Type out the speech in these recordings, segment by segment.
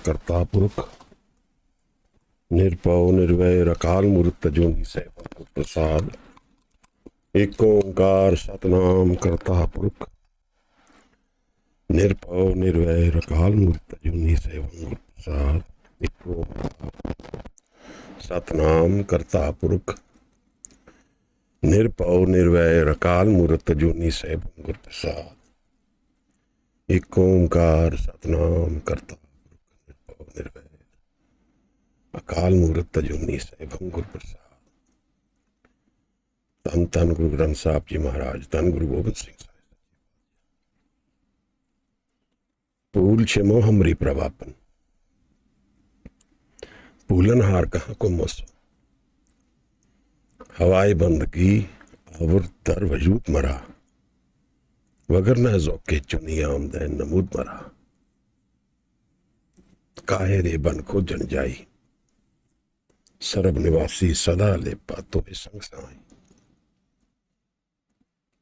करता पुरख निर्भव निर्वैर अकाल मूर्त अजूनी सैभं प्रसाद। एक ओंकार सतनाम करता पुरख निर्भव निर्वैर अकाल मूर्त अजूनी सैभं प्रसाद। एक ओंकार सतनाम करता पुरख निर्भव निर्वैर अकाल मूर्त अजूनी सैभं प्रसाद। एक ओंकार सतनाम करता पुरख निर्भव निर्वैर अकाल मूर्त अजूनी सैभं प्रसाद। धन धन गुरु ग्रंथ साहब जी महाराज, धन गुरु गोबिंद सिंह साहिब। भूल क्षमो हमरी प्रवापन, भूलनहार कहाँ को मोसो। हवाए बंदगी अवर दर वजूद मरा, वगर न ज़ौक़े चुनी आमदैन नमूद मरा। काहे रे बन को जन जाई, सरब निवासी सदा ले पातो संग साई।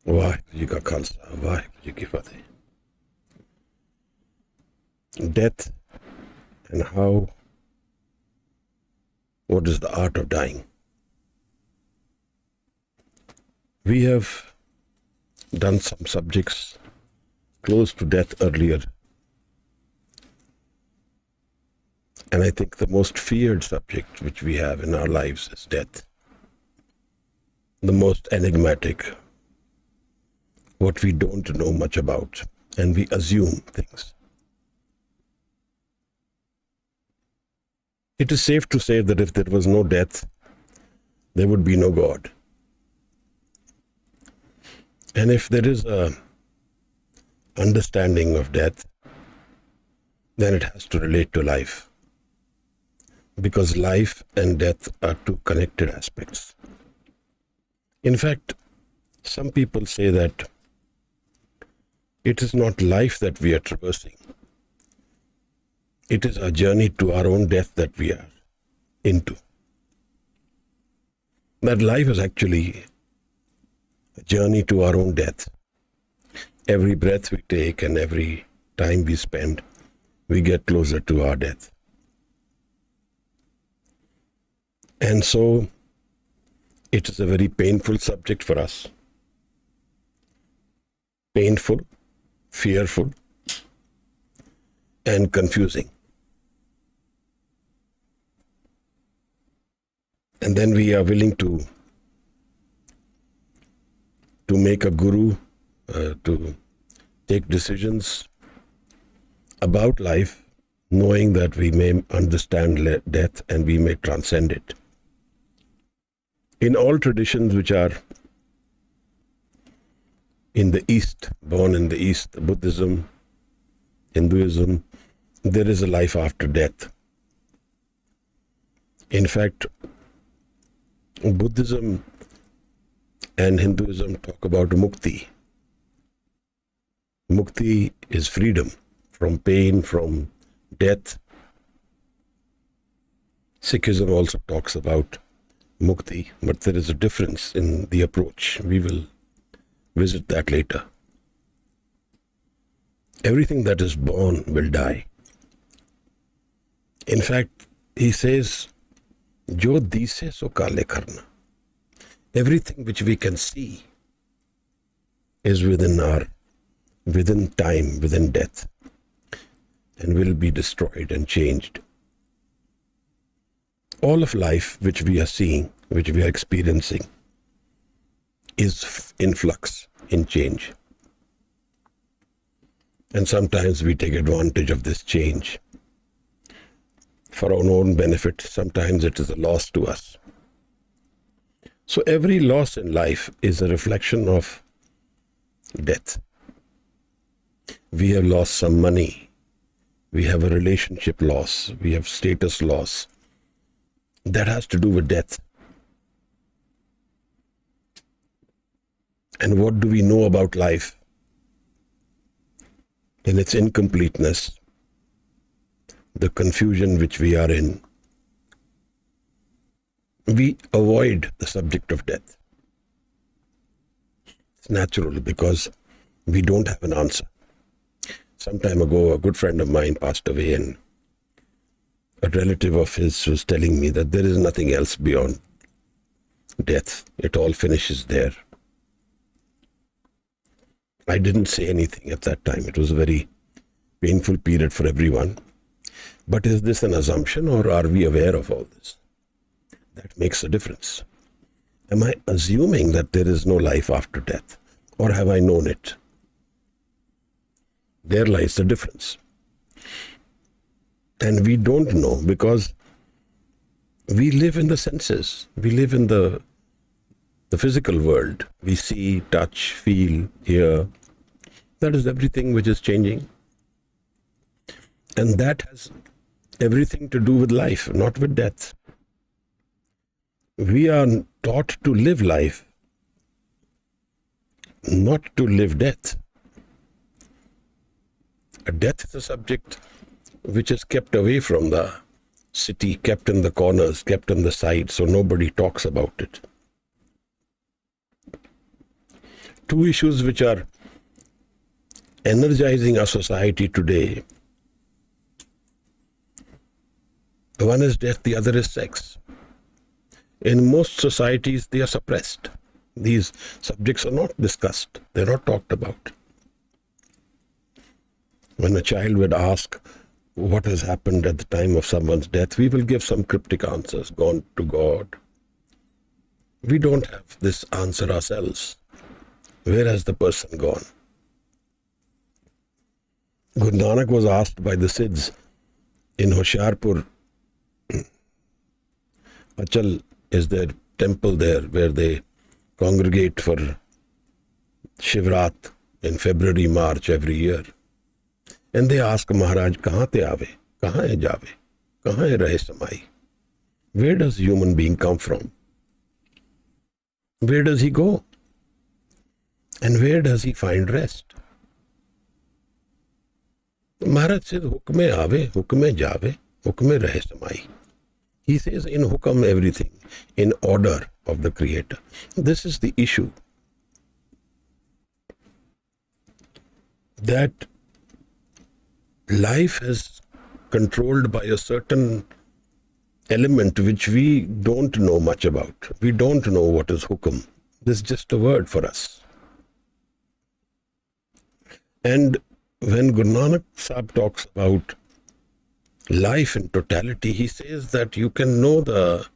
वाहिगुरू जी का खालसा, वाहिगुरू जी की फतेह। Death and how, what is the art of dying? We have done some subjects close to death earlier. And I think the most feared subject which we have in our lives is death. The most enigmatic, what we don't know much about, and we assume things. It is safe to say that if there was no death, there would be no God. And if there is a understanding of death, then it has to relate to life. Because life and death are two connected aspects. In fact, some people say that it is not life that we are traversing. It is a journey to our own death that we are into. That life is actually a journey to our own death. Every breath we take and every time we spend, we get closer to our death. And so, it is a very painful subject for us. Painful, fearful, and confusing. And then we are willing to make a guru, to take decisions about life, knowing that we may understand death and we may transcend it. In all traditions which are in the East, born in the East, Buddhism, Hinduism, there is a life after death. In fact, Buddhism and Hinduism talk about mukti. Mukti is freedom from pain, from death. Sikhism also talks about mukti, but there is a difference in the approach. We will visit that later. Everything that is born will die. In fact, he says, Jo dise so kale karna. Everything which we can see is within time, within death, and will be destroyed and changed. All of life which we are seeing, which we are experiencing, is in flux, in change. And sometimes we take advantage of this change for our own benefit. Sometimes it is a loss to us. So every loss in life is a reflection of death. We have lost some money. We have a relationship loss. We have status loss. That has to do with death. And what do we know about life? In its incompleteness, the confusion which we are in, we avoid the subject of death. It's natural because we don't have an answer. Some time ago, a good friend of mine passed away, and a relative of his was telling me that there is nothing else beyond death. It all finishes there. I didn't say anything at that time. It was a very painful period for everyone. But is this an assumption, or are we aware of all this? That makes a difference. Am I assuming that there is no life after death, or have I known it? There lies the difference. And we don't know because we live in the senses. We live in the physical world. We see, touch, feel, hear. That is everything which is changing. And that has everything to do with life, not with death. We are taught to live life, not to live death. A death is a subject which is kept away from the city, kept in the corners, kept on the side, so nobody talks about it. Two issues which are energizing our society today. One is death, the other is sex. In most societies, they are suppressed. These subjects are not discussed. They're not talked about. When a child would ask what has happened at the time of someone's death, we will give some cryptic answers, gone to God. We don't have this answer ourselves. Where has the person gone? Guru Nanak was asked by the Siddhs in Hoshiarpur. Achal is their temple there where they congregate for Shivrat in February, March every year. And they ask Maharaj, kahan te aave? Kahan hai jave? Kahan hai rahe samai? Where does human being come from? Where does he go? And where does he find rest? Maharaj says, hukme aave, hukme jave, hukme rahe samai. He says in hukam everything, in order of the Creator. This is the issue. That life is controlled by a certain element which we don't know much about. We don't know what is hukam. This is just a word for us. And when Guru Nanak Sahib talks about life in totality, he says that you can know the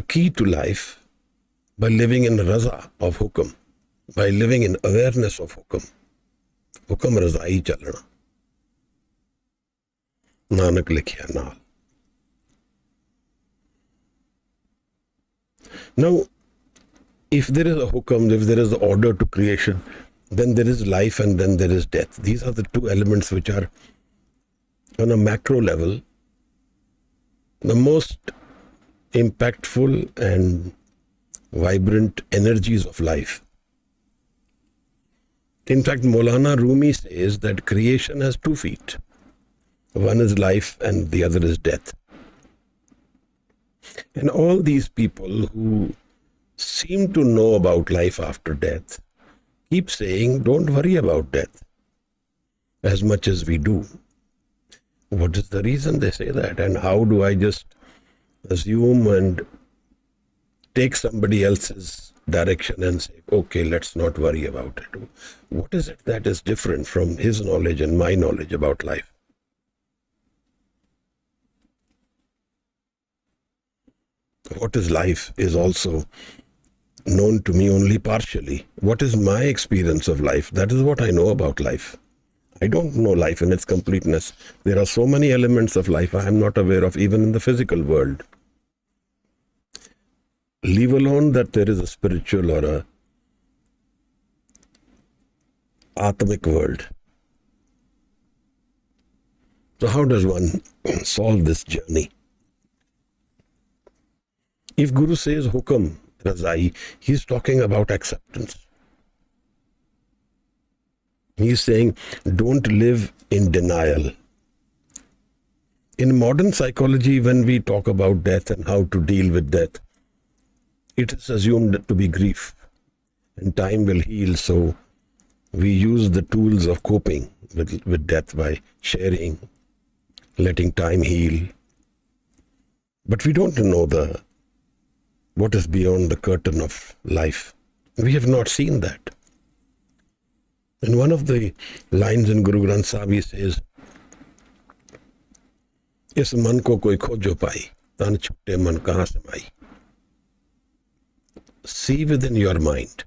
key to life by living in raza of hukam, by living in awareness of hukam. Hukam razai chalna. Nanak likhya naal. Now, if there is a hukam, if there is the order to creation, then there is life and then there is death. These are the two elements which are on a macro level the most impactful and vibrant energies of life. In fact, Maulana Rumi says that creation has 2 feet. One is life and the other is death. And all these people who seem to know about life after death keep saying, don't worry about death as much as we do. What is the reason they say that? And how do I just assume and take somebody else's direction and say, okay, let's not worry about it? What is it that is different from his knowledge and my knowledge about life? What is life is also known to me only partially. What is my experience of life? That is what I know about life. I don't know life in its completeness. There are so many elements of life I am not aware of, even in the physical world. Leave alone that there is a spiritual or a Aatamik world. So how does one solve this journey? If Guru says hukam, razai, he's talking about acceptance. He's saying, don't live in denial. In modern psychology, when we talk about death and how to deal with death, it is assumed to be grief. And time will heal, so we use the tools of coping with death by sharing, letting time heal, But we don't know what is beyond the curtain of life. We have not seen that. In one of the lines in Guru Granth Sahib, he says, "Is man ko koi khojo pai, tan chhutte man kahan se mai." See within your mind,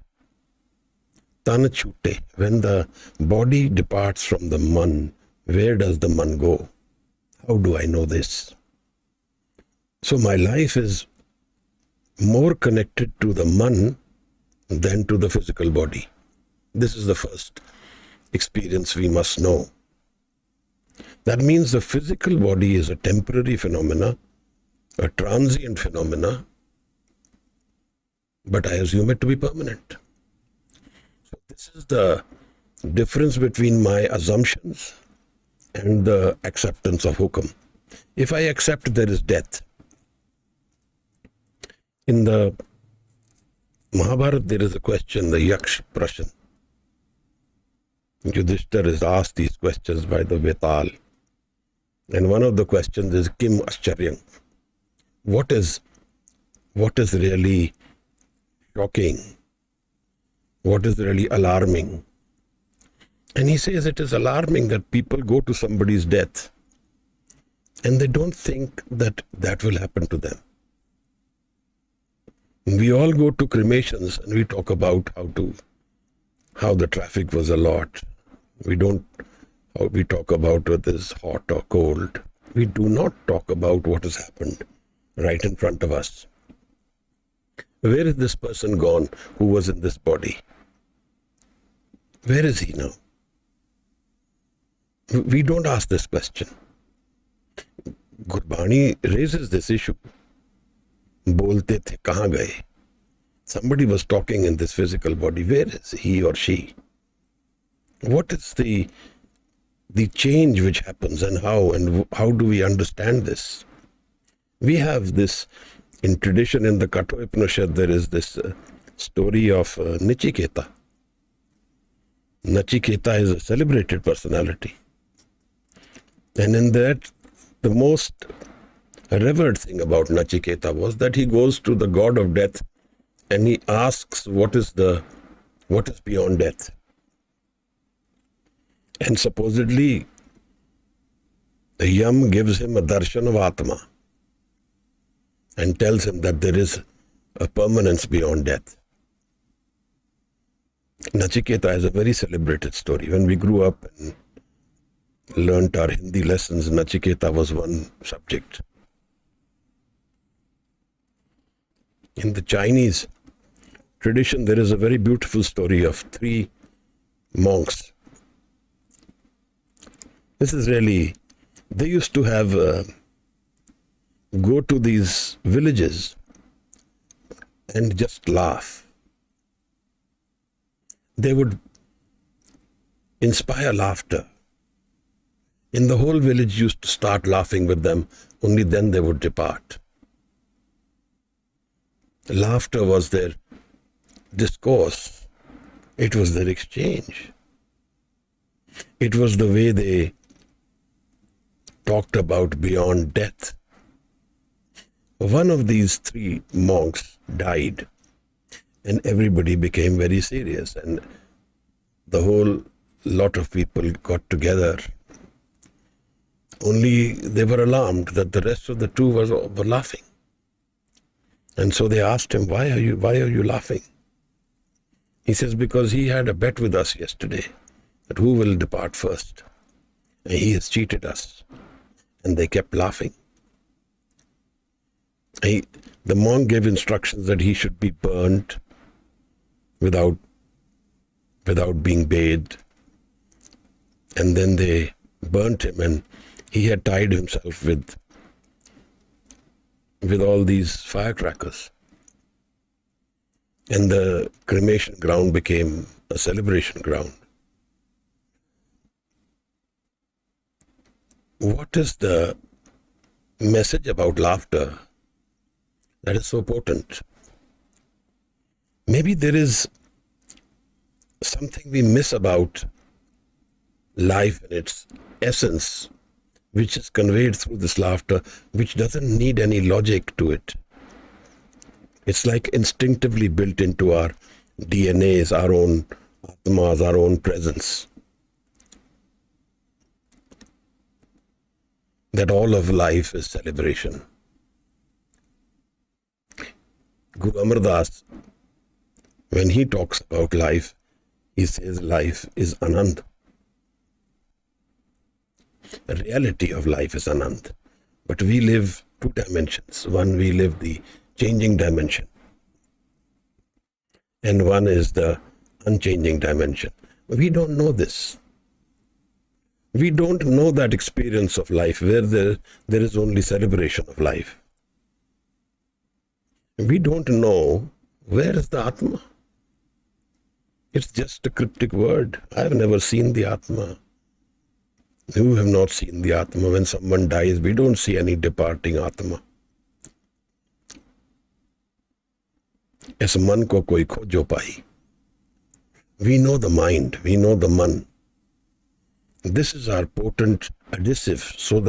tan chhutte, when the body departs from the man, where does the man go? How do I know this? So my life is more connected to the man than to the physical body. This is the first experience we must know. That means the physical body is a temporary phenomena, a transient phenomena, but I assume it to be permanent. So this is the difference between my assumptions and the acceptance of hukam. If I accept there is death, in the Mahabharata there is a question, the Yaksh Prashan. Yudhishthir is asked these questions by the Vichaar. And one of the questions is Kim Ascharyam. What is really shocking? What is really alarming? And he says it is alarming that people go to somebody's death and they don't think that that will happen to them. We all go to cremations and we talk about how the traffic was a lot. We talk about whether it's hot or cold. We do not talk about what has happened right in front of us. Where is this person gone who was in this body? Where is he now? We don't ask this question. Gurbani raises this issue. Bolte the kahan gaye? Somebody was talking in this physical body. Where is he or she? What is the change which happens and how do we understand this? We have this, in tradition in the Katha Upanishad, there is this story of Nachiketa. Nachiketa is a celebrated personality. And in that, the most revered thing about Nachiketa was that he goes to the god of death and he asks what is beyond death. And supposedly, the Yam gives him a darshan of Atma and tells him that there is a permanence beyond death. Nachiketa is a very celebrated story. When we grew up and learnt our Hindi lessons, Nachiketa was one subject. In the Chinese tradition, there is a very beautiful story of 3 monks. This is really, they used to have, go to these villages and just laugh. They would inspire laughter. In the whole village used to start laughing with them, only then they would depart. Laughter was their discourse. It was their exchange. It was the way they talked about beyond death. One of these 3 monks died and everybody became very serious and the whole lot of people got together. Only they were alarmed that the rest of the 2 were laughing. And so they asked him, why are you laughing? He says, because he had a bet with us yesterday that who will depart first. And he has cheated us. And they kept laughing. The monk gave instructions that he should be burnt without being bathed. And then they burnt him and he had tied himself with all these firecrackers. And the cremation ground became a celebration ground. What is the message about laughter that is so potent? Maybe there is something we miss about life in its essence which is conveyed through this laughter, which doesn't need any logic to it. It's like instinctively built into our DNAs, our own Aatamras, our own presence. That all of life is celebration. Guru Amar Das, when he talks about life, he says life is Anand. The reality of life is Anand. But we live two dimensions. One, we live the changing dimension. And one is the unchanging dimension. We don't know this. We don't know that experience of life where there is only celebration of life. We don't know where is the Atma. It's just a cryptic word. I have never seen the Atma. You have not seen the Atma. When someone dies, we don't see any departing Atma. As man ko koi khojo pai. We know the mind, we know the man. This is our potent adhesive so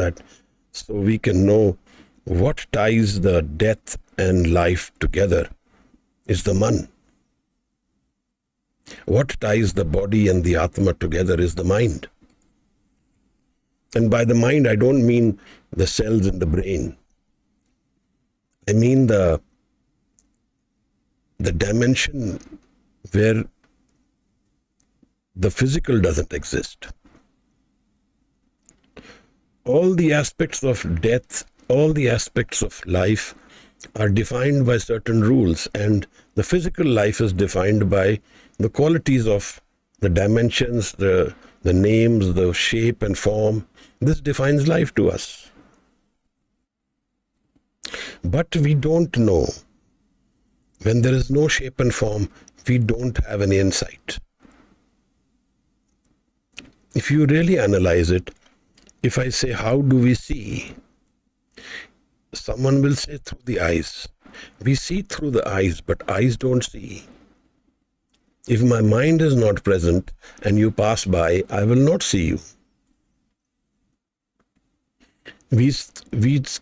we can know what ties the death and life together is the man. What ties the body and the Atma together is the mind. And by the mind, I don't mean the cells in the brain. I mean the dimension where the physical doesn't exist. All the aspects of death, all the aspects of life are defined by certain rules, and the physical life is defined by the qualities of the dimensions, the names, the shape and form. This defines life to us. But we don't know. When there is no shape and form, we don't have any insight. If you really analyze it, if I say, how do we see? Someone will say, through the eyes. We see through the eyes, but eyes don't see. If my mind is not present and you pass by, I will not see you. We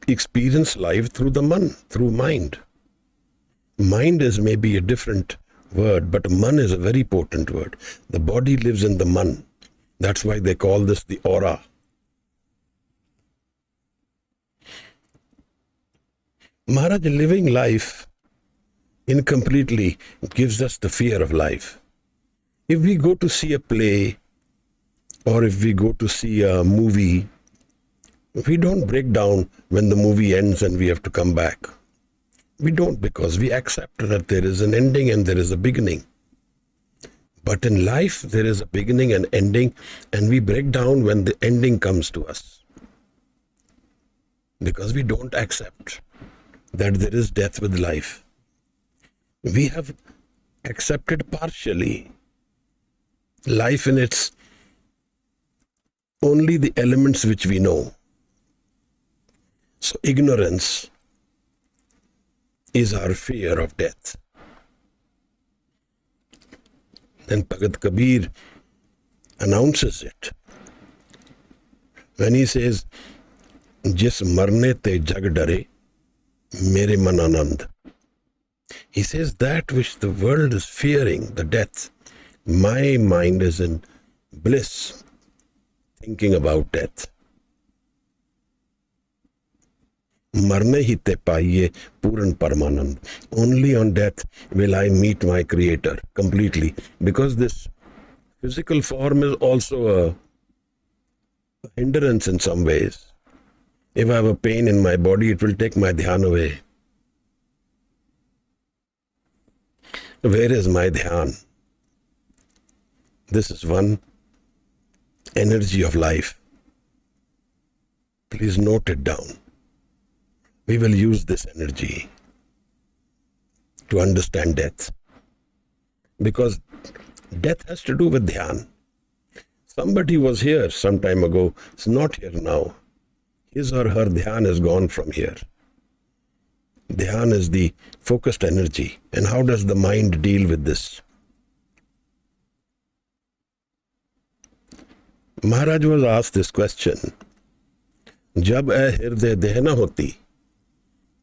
experience life through the man, through mind. Mind is maybe a different word, but man is a very potent word. The body lives in the man. That's why they call this the aura. Maharaj, living life incompletely gives us the fear of life. If we go to see a play or if we go to see a movie, we don't break down when the movie ends and we have to come back. We don't, because we accept that there is an ending and there is a beginning. But in life, there is a beginning and ending, and we break down when the ending comes to us. Because we don't accept that there is death with life. We have accepted partially life in its only the elements which we know. So ignorance is our fear of death. Then Bhagat Kabir announces it when he says, Jis marne te jag dare, mere man anand. He says that which the world is fearing, the death, my mind is in bliss, thinking about death. Marne hi te paiye puran paramanand. Only on death will I meet my Creator completely. Because this physical form is also a hindrance in some ways. If I have a pain in my body, it will take my dhyan away. Where is my dhyan? This is one energy of life. Please note it down. We will use this energy to understand death. Because death has to do with dhyan. Somebody was here some time ago, is not here now. His or her dhyan is gone from here. Dhyan is the focused energy. And how does the mind deal with this? Maharaj was asked this question. जब ए हृदय देह न होती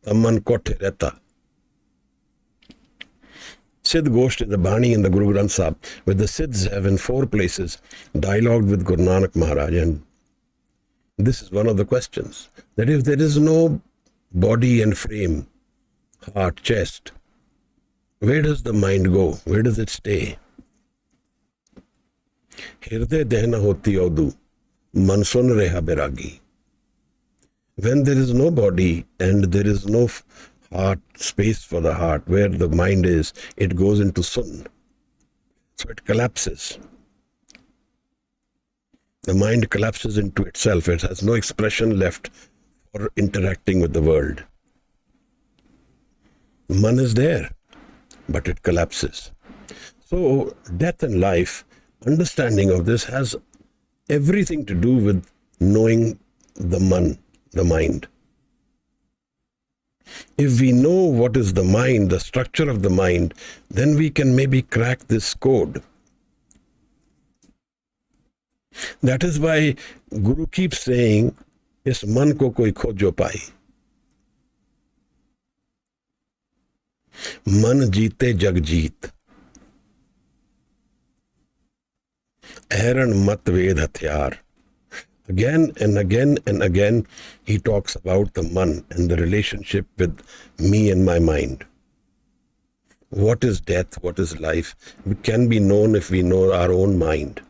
तब मन कोठे रहता. Siddh Gosht is the Bani in the Guru Granth Sahib, where the Siddhs have in 4 places dialogued with Guru Nanak Maharaj, and this is one of the questions, that if there is no body and frame, heart, chest, where does the mind go? Where does it stay? Hirday dehna hoti audu, man sun reha biragi. When there is no body and there is no heart, space for the heart, where the mind is, it goes into sun. So it collapses. The mind collapses into itself. It has no expression left for interacting with the world. Man is there, but it collapses. So death and life, understanding of this has everything to do with knowing the mind. If we know what is the mind, the structure of the mind, then we can maybe crack this code. That is why Guru keeps saying, "Is man ko koi khojo pai." Man jeete jag jeet. Aaron mat ved hathyar. Again and again and again, he talks about the man and the relationship with me and my mind. What is death? What is life? It can be known if we know our own mind.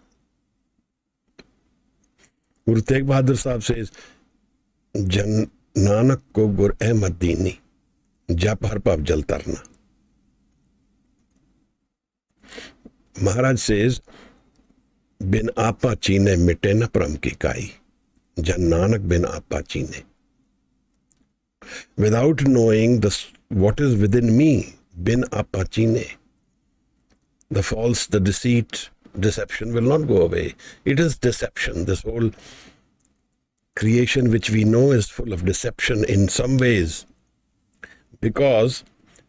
Guru Tegh Bahadur Sahib says, Jan Nanak ko gur ahmad dini, jap har pav jal tarna. Maharaj says, Bin apa chine mite na pram ki kai. Jan Nanak bin apa chine. Without knowing what is within me, bin apa chine, the false, the deceit, deception will not go away. It is deception. This whole creation which we know is full of deception in some ways, because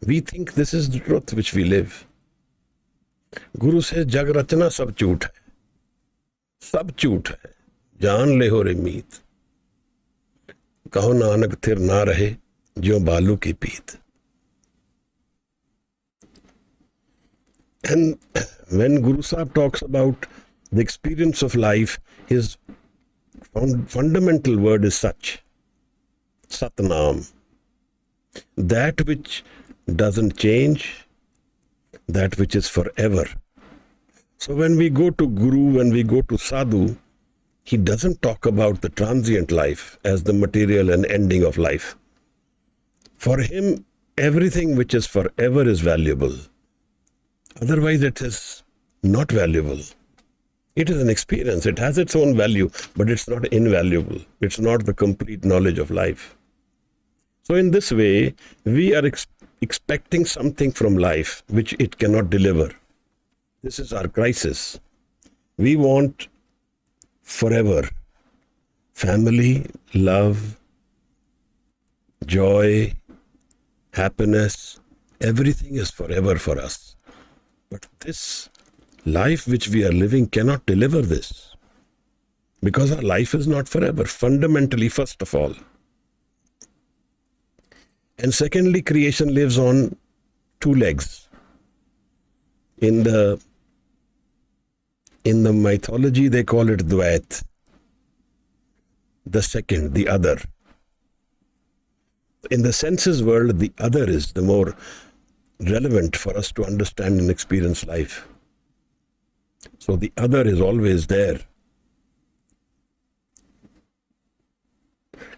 we think this is the truth which we live. Guru says, Jag rachna sab jhoot hai. सब झूठ है, जान ले हो रे मीत. कहो नानक थिर ना रहे ज्यों बालू की पीत. And when Guru Sahib talks about the experience of life, his fundamental word is such, Satnam, that which doesn't change, that which is forever. So when we go to Guru, when we go to Sadhu, he doesn't talk about the transient life as the material and ending of life. For him, everything which is forever is valuable. Otherwise, it is not valuable. It is an experience. It has its own value, but it's not invaluable. It's not the complete knowledge of life. So in this way, we are expecting something from life which it cannot deliver. This is our crisis. We want forever. Family, love, joy, happiness, everything is forever for us. But this life which we are living cannot deliver this, because our life is not forever, fundamentally, first of all. And secondly, creation lives on 2 legs. In the mythology, they call it Dvait, the second, the other. In the senses world, the other is the more relevant for us to understand and experience life. So the other is always there.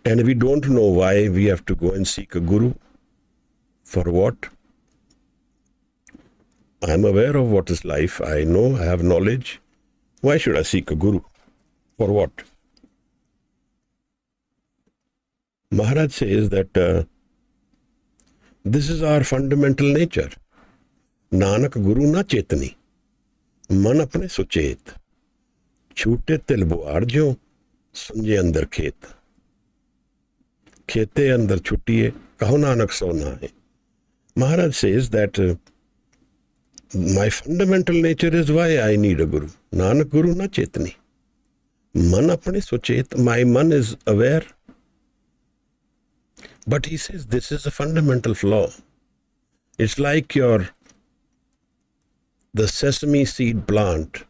And we don't know why we have to go and seek a guru. For what? I am aware of what is life. I know, I have knowledge. Why should I seek a guru? For what? Maharaj says that this is our fundamental nature. Nanak guru na chetani, man apne suchet, chhoote til buar jo, sunje andar khet. Khete andar chutiye, kaho Nanak so na hai. Maharaj says that my fundamental nature is why I need a guru. Nanak guru na chetani. Man apne suchet, my man is aware, But he says this is a fundamental flaw. It's like the sesame seed plant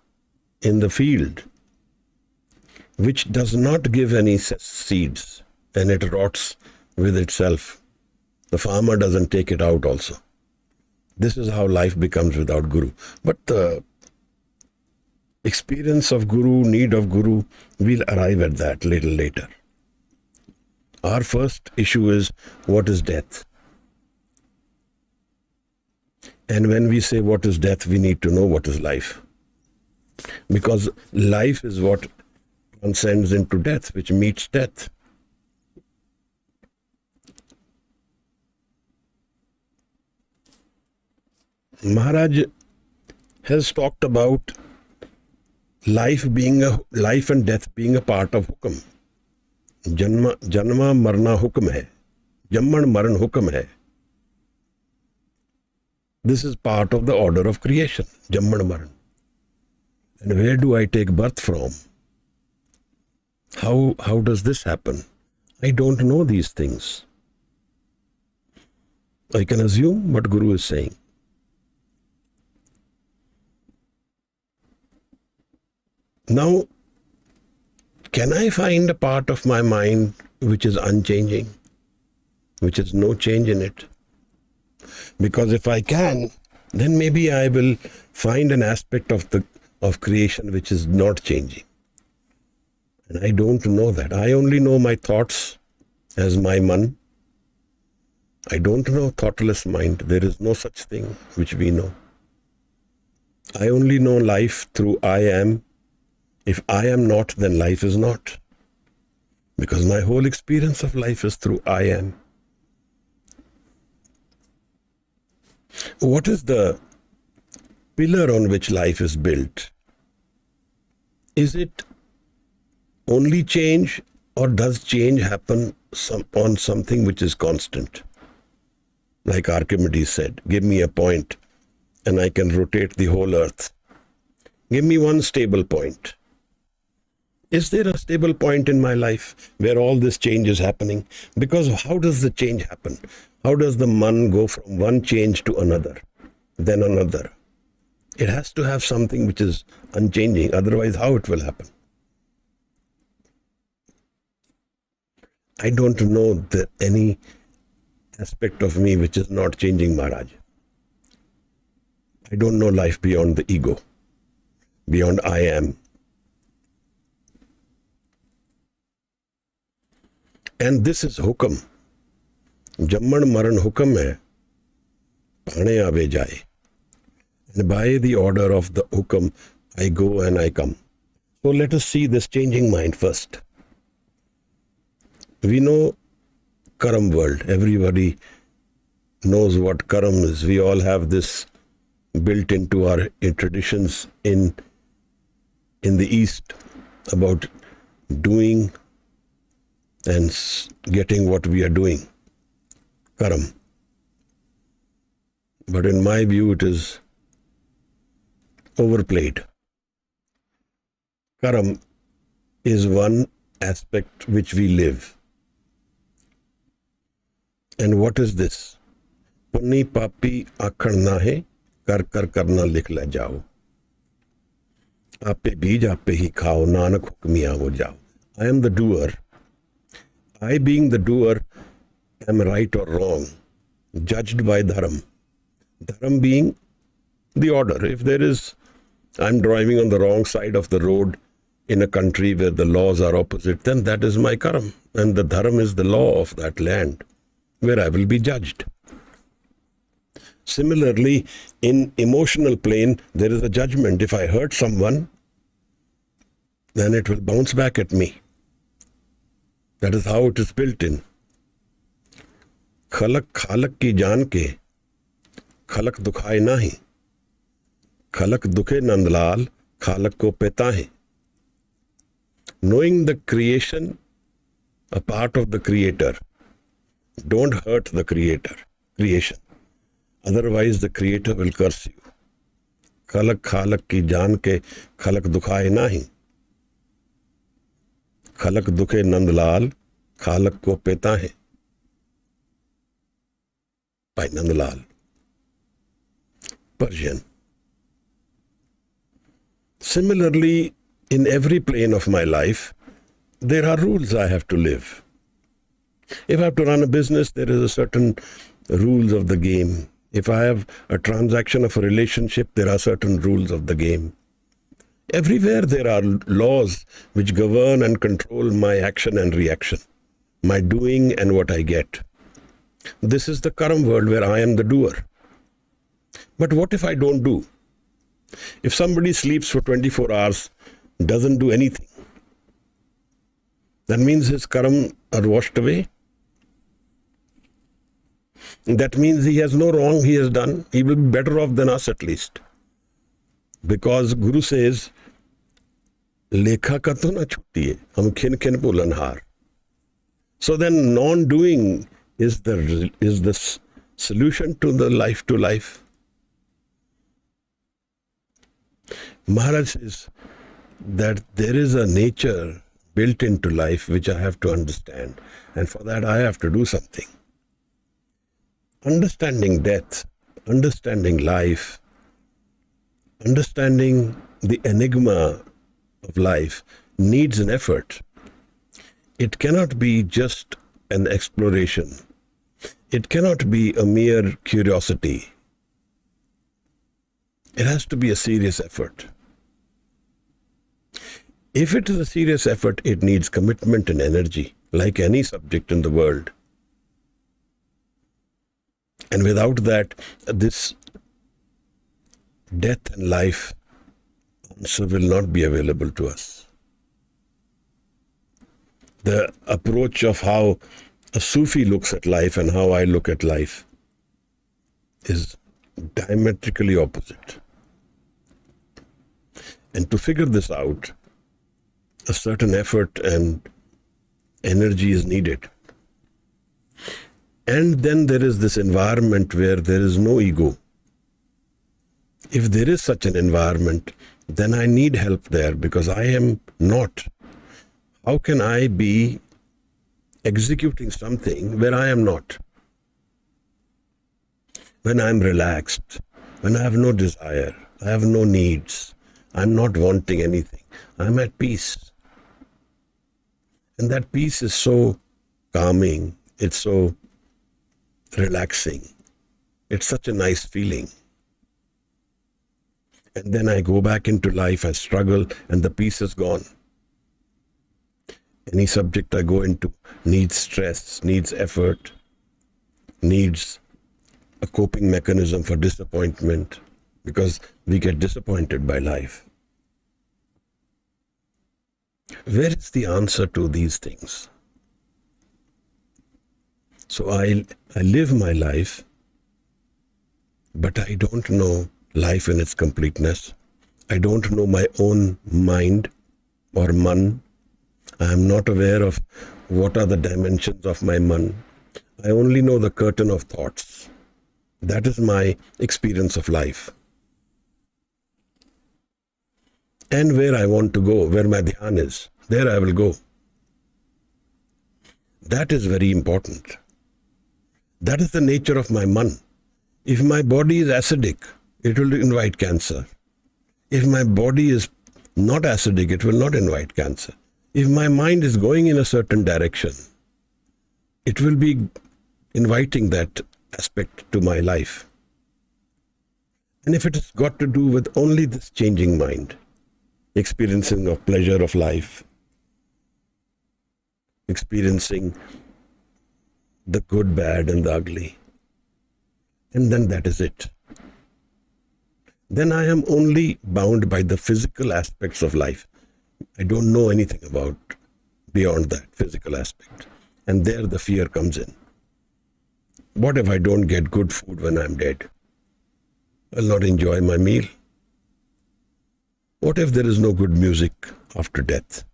in the field, which does not give any seeds, and it rots with itself. The farmer doesn't take it out also. This is how life becomes without Guru. But the experience of Guru, need of Guru, we'll arrive at that little later. Our first issue is, what is death? And when we say what is death, we need to know what is life. Because life is what transcends into death, which meets death. Maharaj has talked about life and death being a part of hukam. Janma marna hukam hai. Jamman maran hukam hai. This is part of the order of creation, Jamman maran. And where do I take birth from? How does this happen? I don't know these things. I can assume what Guru is saying. Now, can I find a part of my mind which is unchanging, which has no change in it? Because if I can, then maybe I will find an aspect of creation which is not changing. And I don't know that. I only know my thoughts as my man. I don't know thoughtless mind. There is no such thing which we know. I only know life through I am. If I am not, then life is not. Because my whole experience of life is through I am. What is the pillar on which life is built? Is it only change, or does change happen on something which is constant? Like Archimedes said, give me a point and I can rotate the whole earth. Give me one stable point. Is there a stable point in my life where all this change is happening? Because how does the change happen? How does the man go from one change to another, then another? It has to have something which is unchanging, otherwise how it will happen? I don't know any aspect of me which is not changing, Maharaj. I don't know life beyond the ego, beyond I am. And this is hukam. Jamman maran hukam hai, paane aave jaye. And by the order of the hukam, I go and I come. So let us see this changing mind first. We know Karam world. Everybody knows what Karam is. We all have this built into our traditions in the East about doing and getting what we are doing. Karam. But in my view, it is overplayed. Karam is one aspect which we live. And what is this? Punni papi akhan na hai, kar kar karna likh le jao. Aape beej aape hi khao, nanak hukmiya ho jao. I am the doer. I, being the doer, am right or wrong, judged by dharam. Dharam being the order. If I'm driving on the wrong side of the road in a country where the laws are opposite, then that is my karam. And the dharam is the law of that land, where I will be judged. Similarly, in emotional plane, there is a judgment. If I hurt someone, then it will bounce back at me. That is how it is built in. Khalak khalak ki jaan ke, khalak dukhaye nahi. Khalak dukhe nandlal, khalak ko peta hai. Knowing the creation, a part of the creator, don't hurt the creation. Otherwise the creator will curse you. Khalak khalak ki jaan ke, khalak dukhaye nahi. Khalak dukhe nandlal, khalak ko peta hai. by Nandlal. Persian. Similarly, in every plane of my life, there are rules I have to live. If I have to run a business, there is a certain rules of the game. If I have a transaction of a relationship, there are certain rules of the game. Everywhere there are laws which govern and control my action and reaction, my doing and what I get. This is the Karam world where I am the doer. But what if I don't do? If somebody sleeps for 24 hours, doesn't do anything, that means his Karam are washed away. That means he has no wrong he has done. He will be better off than us at least. Because Guru says, Lekha ka to na chutti hai, hum khin khin pulanhar. So then non-doing is the solution to the life to life. Maharaj says that there is a nature built into life which I have to understand, and for that I have to do something. Understanding death, understanding life, understanding the enigma of life needs an effort. It cannot be just an exploration. It cannot be a mere curiosity. It has to be a serious effort. If it is a serious effort, it needs commitment and energy, like any subject in the world. And without that, this death and life answer will not be available to us. The approach of how a Sufi looks at life and how I look at life is diametrically opposite. And to figure this out, a certain effort and energy is needed. And then there is this environment where there is no ego. If there is such an environment, then I need help there because I am not. How can I be executing something where I am not? When I am relaxed, when I have no desire, I have no needs, I am not wanting anything, I am at peace. And that peace is so calming, it's so relaxing, it's such a nice feeling. And then I go back into life, I struggle, and the peace is gone. Any subject I go into needs stress, needs effort, needs a coping mechanism for disappointment, because we get disappointed by life. Where is the answer to these things? So I live my life, but I don't know life in its completeness. I don't know my own mind or man. I am not aware of what are the dimensions of my man. I only know the curtain of thoughts. That is my experience of life. And where I want to go, where my dhyan is, there I will go. That is very important. That is the nature of my man. If my body is acidic, it will invite cancer. If my body is not acidic, it will not invite cancer. If my mind is going in a certain direction, it will be inviting that aspect to my life. And if it has got to do with only this changing mind, experiencing of pleasure of life, experiencing the good, bad, and the ugly, and then that is it. Then I am only bound by the physical aspects of life. I don't know anything about beyond that physical aspect. And there the fear comes in. What if I don't get good food when I'm dead? I'll not enjoy my meal. What if there is no good music after death?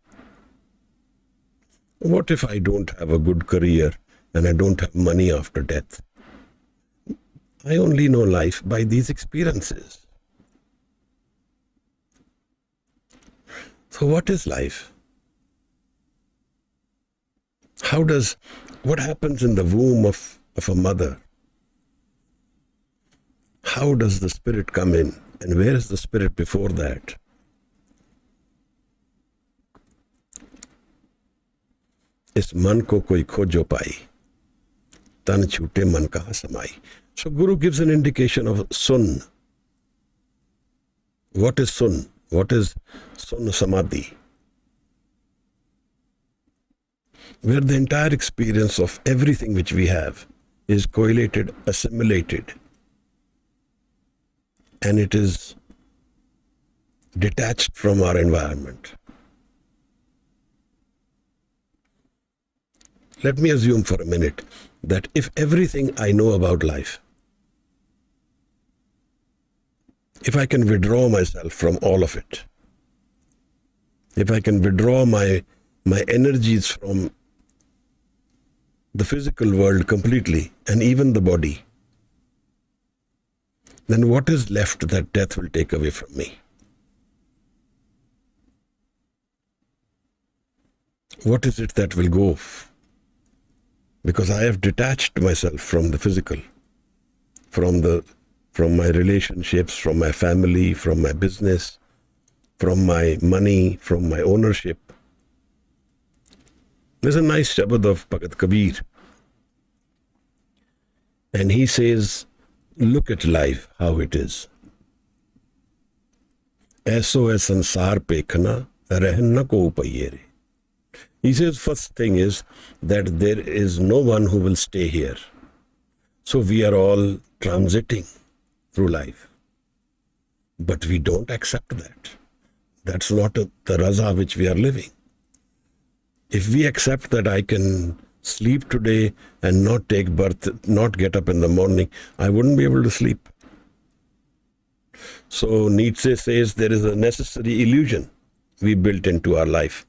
What if I don't have a good career and I don't have money after death? I only know life by these experiences. So what is life? What happens in the womb of a mother? how does the spirit come in? And where is the spirit before that? इस मन को कोई खोजो पाई, तन छूटे मन कहाँ समाई. So Guru gives an indication of sun. What is sun? What is sun samadhi? Where the entire experience of everything which we have is correlated, assimilated, and it is detached from our environment. Let me assume for a minute that if everything I know about life, if I can withdraw myself from all of it, if I can withdraw my energies from the physical world completely and even the body, then what is left that death will take away from me? What is it that will go? Because I have detached myself from the physical, from my relationships, from my family, from my business, from my money, from my ownership. There's a nice Shabad of Bhagat Kabir. And he says, look at life, how it is. Aisa hai sansar pekhna, rehn na ko upaiye re. He says, first thing is that there is no one who will stay here. So we are all transiting through life. But we don't accept that. That's not the raza which we are living. If we accept that I can sleep today and not take birth, not get up in the morning, I wouldn't be able to sleep. So Nietzsche says there is a necessary illusion we built into our life,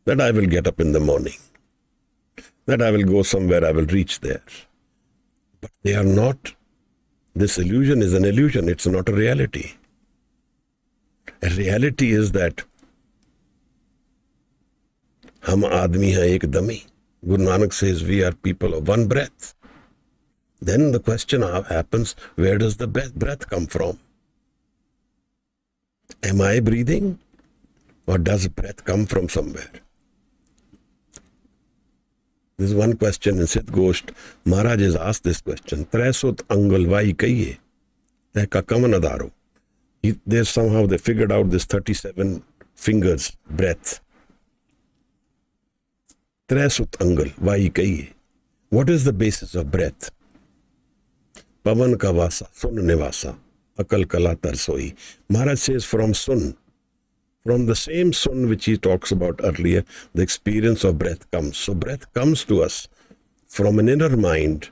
that I will get up in the morning, that I will go somewhere, I will reach there. But they are not. This illusion is an illusion. It's not a reality. A reality is that Hum aadmi hai ek dami. Guru Nanak says we are people of one breath. Then the question happens, where does the breath come from? Am I breathing, or does breath come from somewhere? This is one question in Siddh Gosht. Maharaj has asked this question. Tresot angalvai kaiye. Eka kamanadaro. There's somehow they figured out this 37 fingers breath. Tresot angalvai kaiye. What is the basis of breath? Pavan ka vasa, sun nivasa, akal kala tarsoi. Maharaj says from sun, from the same sun which he talks about earlier, the experience of breath comes. So breath comes to us from an inner mind,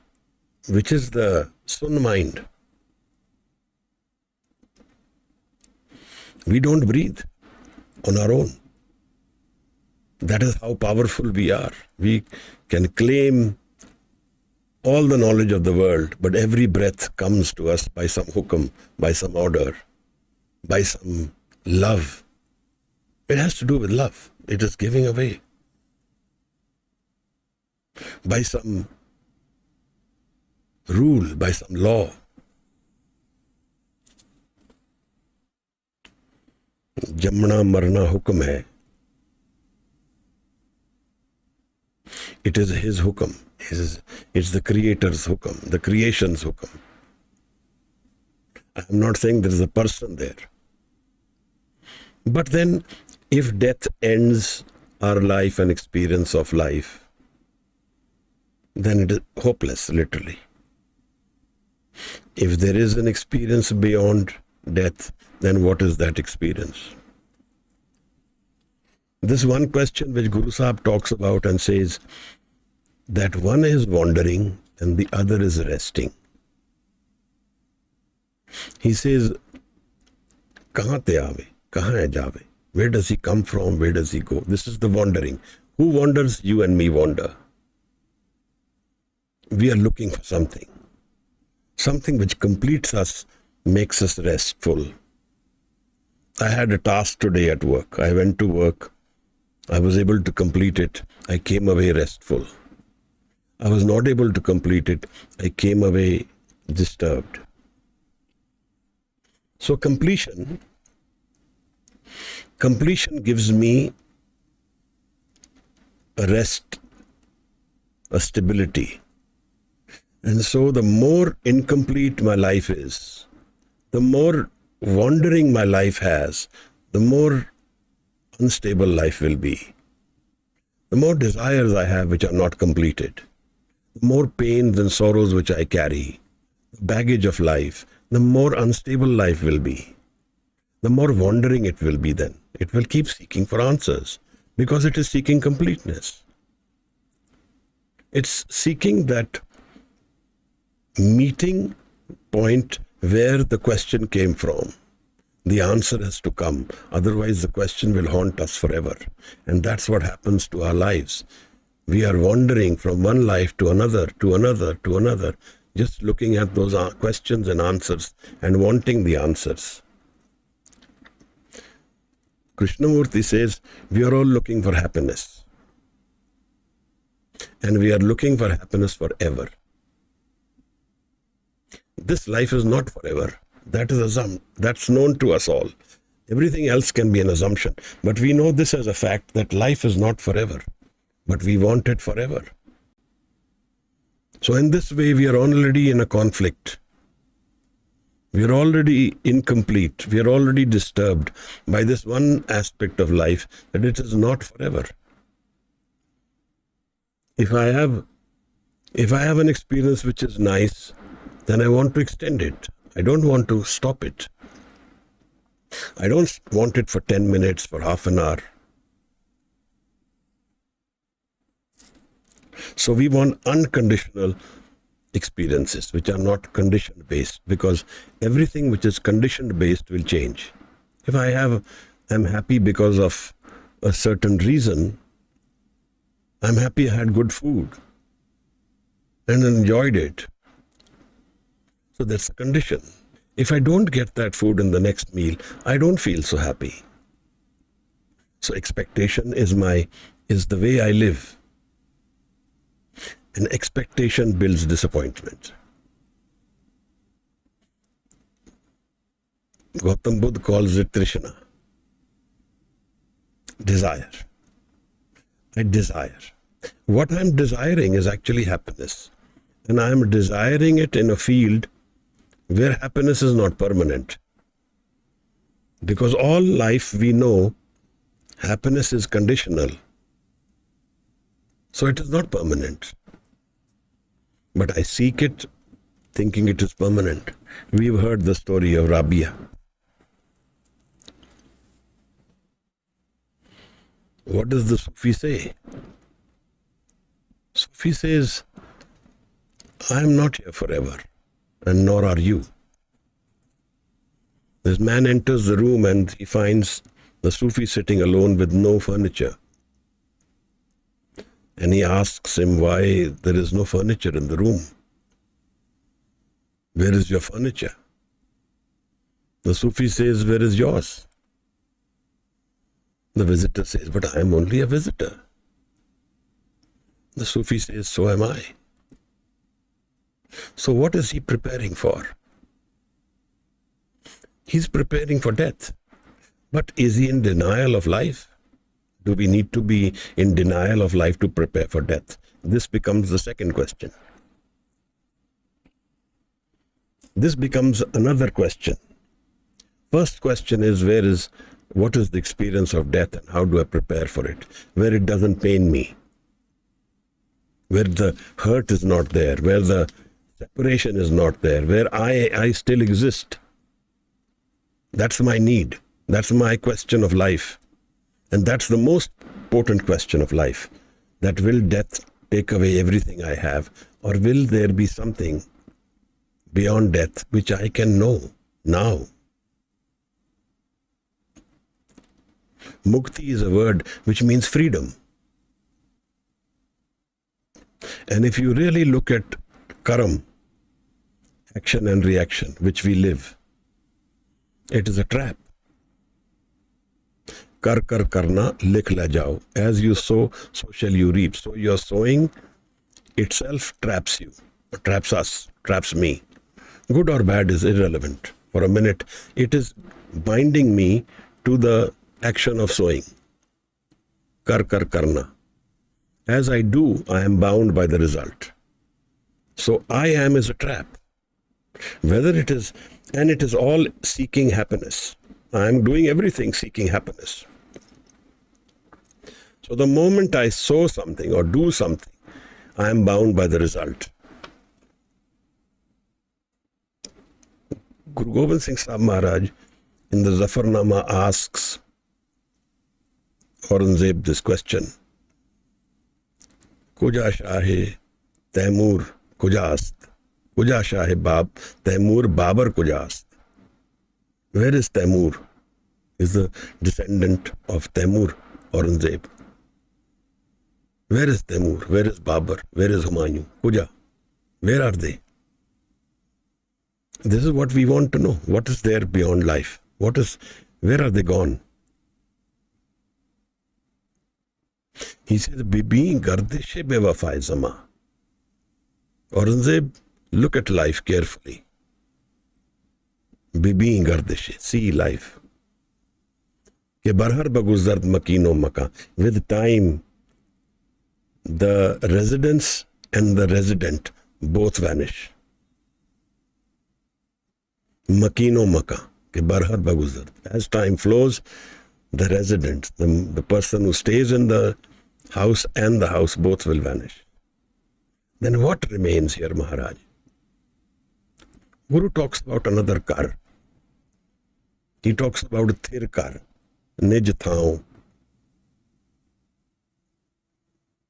which is the sun mind. We don't breathe on our own. That is how powerful we are. We can claim all the knowledge of the world, but every breath comes to us by some hukum, by some order, by some love. It has to do with love. It is giving away. By some rule, by some law. Jamna marna hukum hai. It is his hukum. It's the creator's hukum, the creation's hukum. I'm not saying there is a person there. But then, if death ends our life and experience of life, then it is hopeless, literally. If there is an experience beyond death, then what is that experience? This one question which Guru Sahib talks about and says that one is wandering and the other is resting. He says, kahan te aave, kahan hai jaave? Where does he come from? Where does he go? This is the wandering. Who wanders? You and me wander. We are looking for something. Something which completes us, makes us restful. I had a task today at work. I went to work. I was able to complete it. I came away restful. I was not able to complete it. I came away disturbed. So completion gives me a rest, a stability. And so the more incomplete my life is, the more wandering my life has, the more unstable life will be. The more desires I have which are not completed, the more pains and sorrows which I carry, the baggage of life, the more unstable life will be. The more wandering it will be then. It will keep seeking for answers because it is seeking completeness. It's seeking that meeting point where the question came from. The answer has to come. Otherwise, the question will haunt us forever. And that's what happens to our lives. We are wandering from one life to another, to another, to another, just looking at those questions and answers and wanting the answers. Krishnamurti says, we are all looking for happiness. And we are looking for happiness forever. This life is not forever. That is that's known to us all. Everything else can be an assumption. But we know this as a fact that life is not forever. But we want it forever. So in this way, we are already in a conflict. We are already incomplete. We are already disturbed by this one aspect of life, that it is not forever. If I have an experience which is nice, then I want to extend it. I don't want to stop it. I don't want it for 10 minutes, for half an hour. So we want unconditional experiences which are not condition-based, because everything which is condition-based will change. If I'm happy because of a certain reason, I'm happy I had good food and enjoyed it. So that's a condition. If I don't get that food in the next meal, I don't feel so happy. So expectation is the way I live. And expectation builds disappointment. Gautam Buddha calls it Trishna. Desire. I desire. What I'm desiring is actually happiness. And I'm desiring it in a field where happiness is not permanent. Because all life we know, happiness is conditional. So it is not permanent. But I seek it thinking it is permanent. We've heard the story of RAJBIR. What does the Sufi say? Sufi says, I am not here forever, and nor are you. This man enters the room and he finds the Sufi sitting alone with no furniture. And he asks him why there is no furniture in the room. Where is your furniture? The Sufi says, where is yours? The visitor says, but I am only a visitor. The Sufi says, so am I. So what is he preparing for? He's preparing for death. But is he in denial of life? Do we need to be in denial of life to prepare for death? This becomes the second question. This becomes another question. First question is, what is the experience of death and how do I prepare for it? Where it doesn't pain me. Where the hurt is not there. Where the separation is not there. Where I still exist. That's my need. That's my question of life. And that's the most potent question of life. That will death take away everything I have? Or will there be something beyond death which I can know now? Mukti is a word which means freedom. And if you really look at karam, action and reaction, which we live, it is a trap. Kar kar karna, likh la jao. As you sow, so shall you reap. So your sowing itself traps you, traps us, traps me. Good or bad is irrelevant for a minute, it is binding me to the action of sowing. Kar karna. As I do, I am bound by the result. So I am is a trap. Whether it is, and it is all seeking happiness. I am doing everything seeking happiness. So the moment I sow something or do something, I am bound by the result. Guru Gobind Singh Sahib Maharaj in the Zafarnama asks Aurangzeb this question. Kuja Shahe Taimur Kujast. Kuja Shahe Taimur Babar Kujast. Where is Taimur? Is the descendant of Taimur, Aurangzeb. Where is Taimur? Where is Babar? Where is Humayun? Kuja. Where are they? This is what we want to know. What is there beyond life? Where are they gone? He says, being gardishe bewafai zama. Aurangzeb, look at life carefully. Being gardishe, see life. Ke barhar baguzard makino maka. With time, the residence and the resident both vanish. Makino maka. Ke barhar baguzard. As time flows, the resident, the person who stays in the house and the house both will vanish. Then what remains here, Maharaj? Guru talks about another kar. He talks about thir kar, nij thao.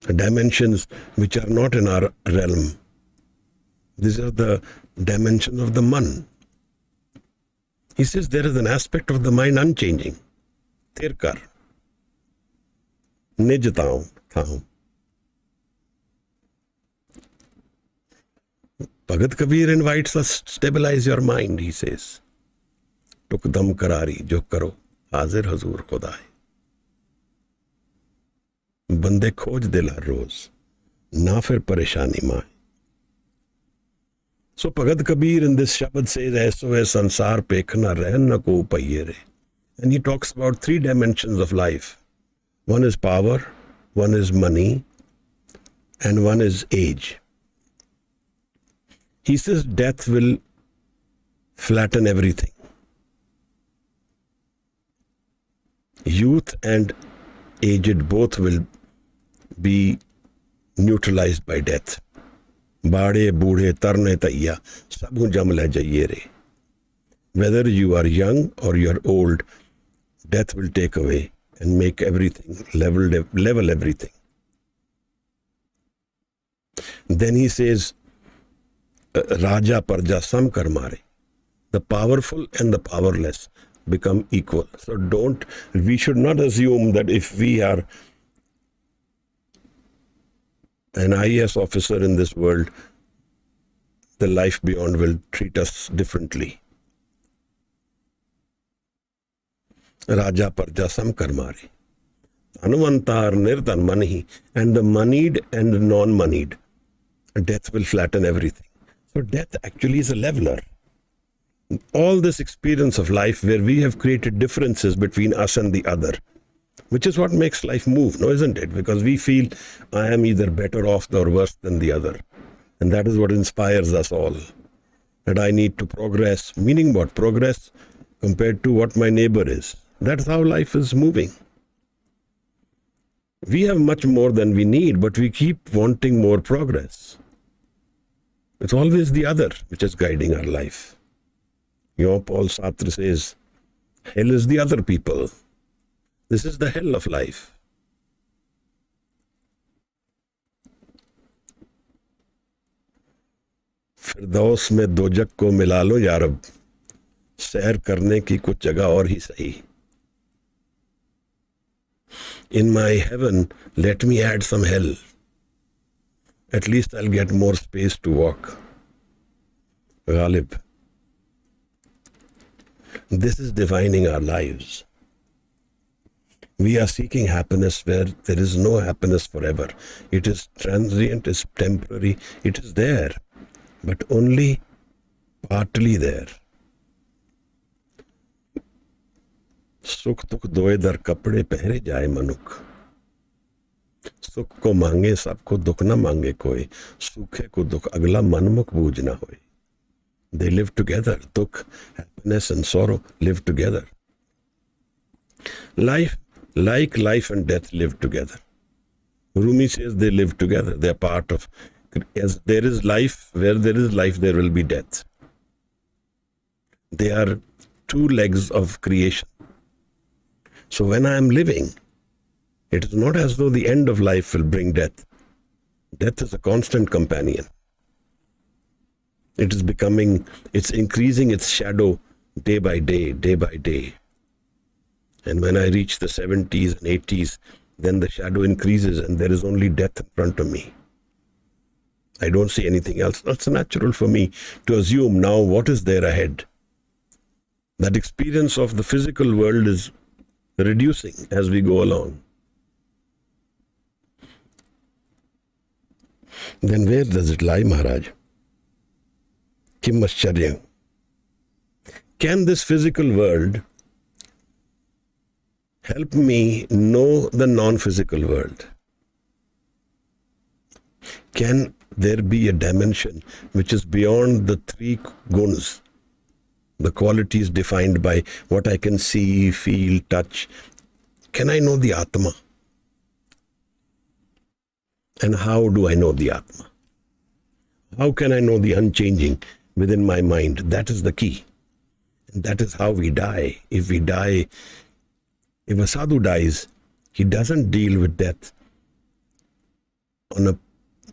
Dimensions which are not in our realm. These are the dimensions of the man. He says there is an aspect of the mind unchanging. Thir kar. Nij thao. Bhagat Kabir invites us to stabilize your mind, he says. Tuk dam karari jo karo, hazir hazur khudai. Bande khoj dil har roz, na fir pareshani maaye. So Bhagat Kabir in this Shabad says, Aisa hai sansar pekhna rehn na ko pahiye re. And he talks about three dimensions of life. One is power, one is money, and one is age. He says death will flatten everything. Youth and aged both will be neutralized by death. Baade, boodhe, tarne, taiya, sabhu jam le jaiye re. Whether you are young or you are old, death will take away and make everything, level everything. Then he says, Raja Parja Sam Kar Mare. The powerful and the powerless become equal. So we should not assume that if we are an IAS officer in this world, the life beyond will treat us differently. Raja Parja Sam Kar Mare. Anuvantar Nirtan Mani. And the moneyed and the non-moneyed. Death will flatten everything. So death actually is a leveler. All this experience of life where we have created differences between us and the other, which is what makes life move, no, isn't it? Because we feel I am either better off or worse than the other. And that is what inspires us all. That I need to progress. Meaning what? Progress compared to what my neighbor is. That's how life is moving. We have much more than we need, but we keep wanting more progress. It's always the other which is guiding our life. Jean-Paul Sartre says, hell is the other people. This is the hell of life. फिरदौस में दोजक को मिला लो या रब, सैर करने की कुछ जगह और ही सही. In my heaven, let me add some hell. At least I'll get more space to walk. Ghalib. This is defining our lives. We are seeking happiness where there is no happiness forever. It is transient, it's temporary, it is there, but only partly there. सुख दुख दोए दर कपड़े पहरे जाए मनुख, सुख को मांगे सबको दुख न मांगे कोई, सूखे को दुख अगला मनमुख बूझ ना होए. They live together. Dukh, happiness and sorrow live together. Life, like life and death, live together. Rumi says they live together. They are part of, as there is life, where there is life, there will be death. They are two legs of creation. So when I am living, it is not as though the end of life will bring death. Death is a constant companion. It is becoming, it's increasing its shadow day by day, day by day. And when I reach the 70s and 80s, then the shadow increases and there is only death in front of me. I don't see anything else. It's natural for me to assume now what is there ahead. That experience of the physical world is reducing as we go along. Then where does it lie, Maharaj? Kim Ascharya. Can this physical world help me know the non-physical world? Can there be a dimension which is beyond the three guns, the qualities defined by what I can see, feel, touch? Can I know the Atma? And how do I know the Atma? How can I know the unchanging within my mind? That is the key. And that is how we die. If we die, if a sadhu dies, he doesn't deal with death on a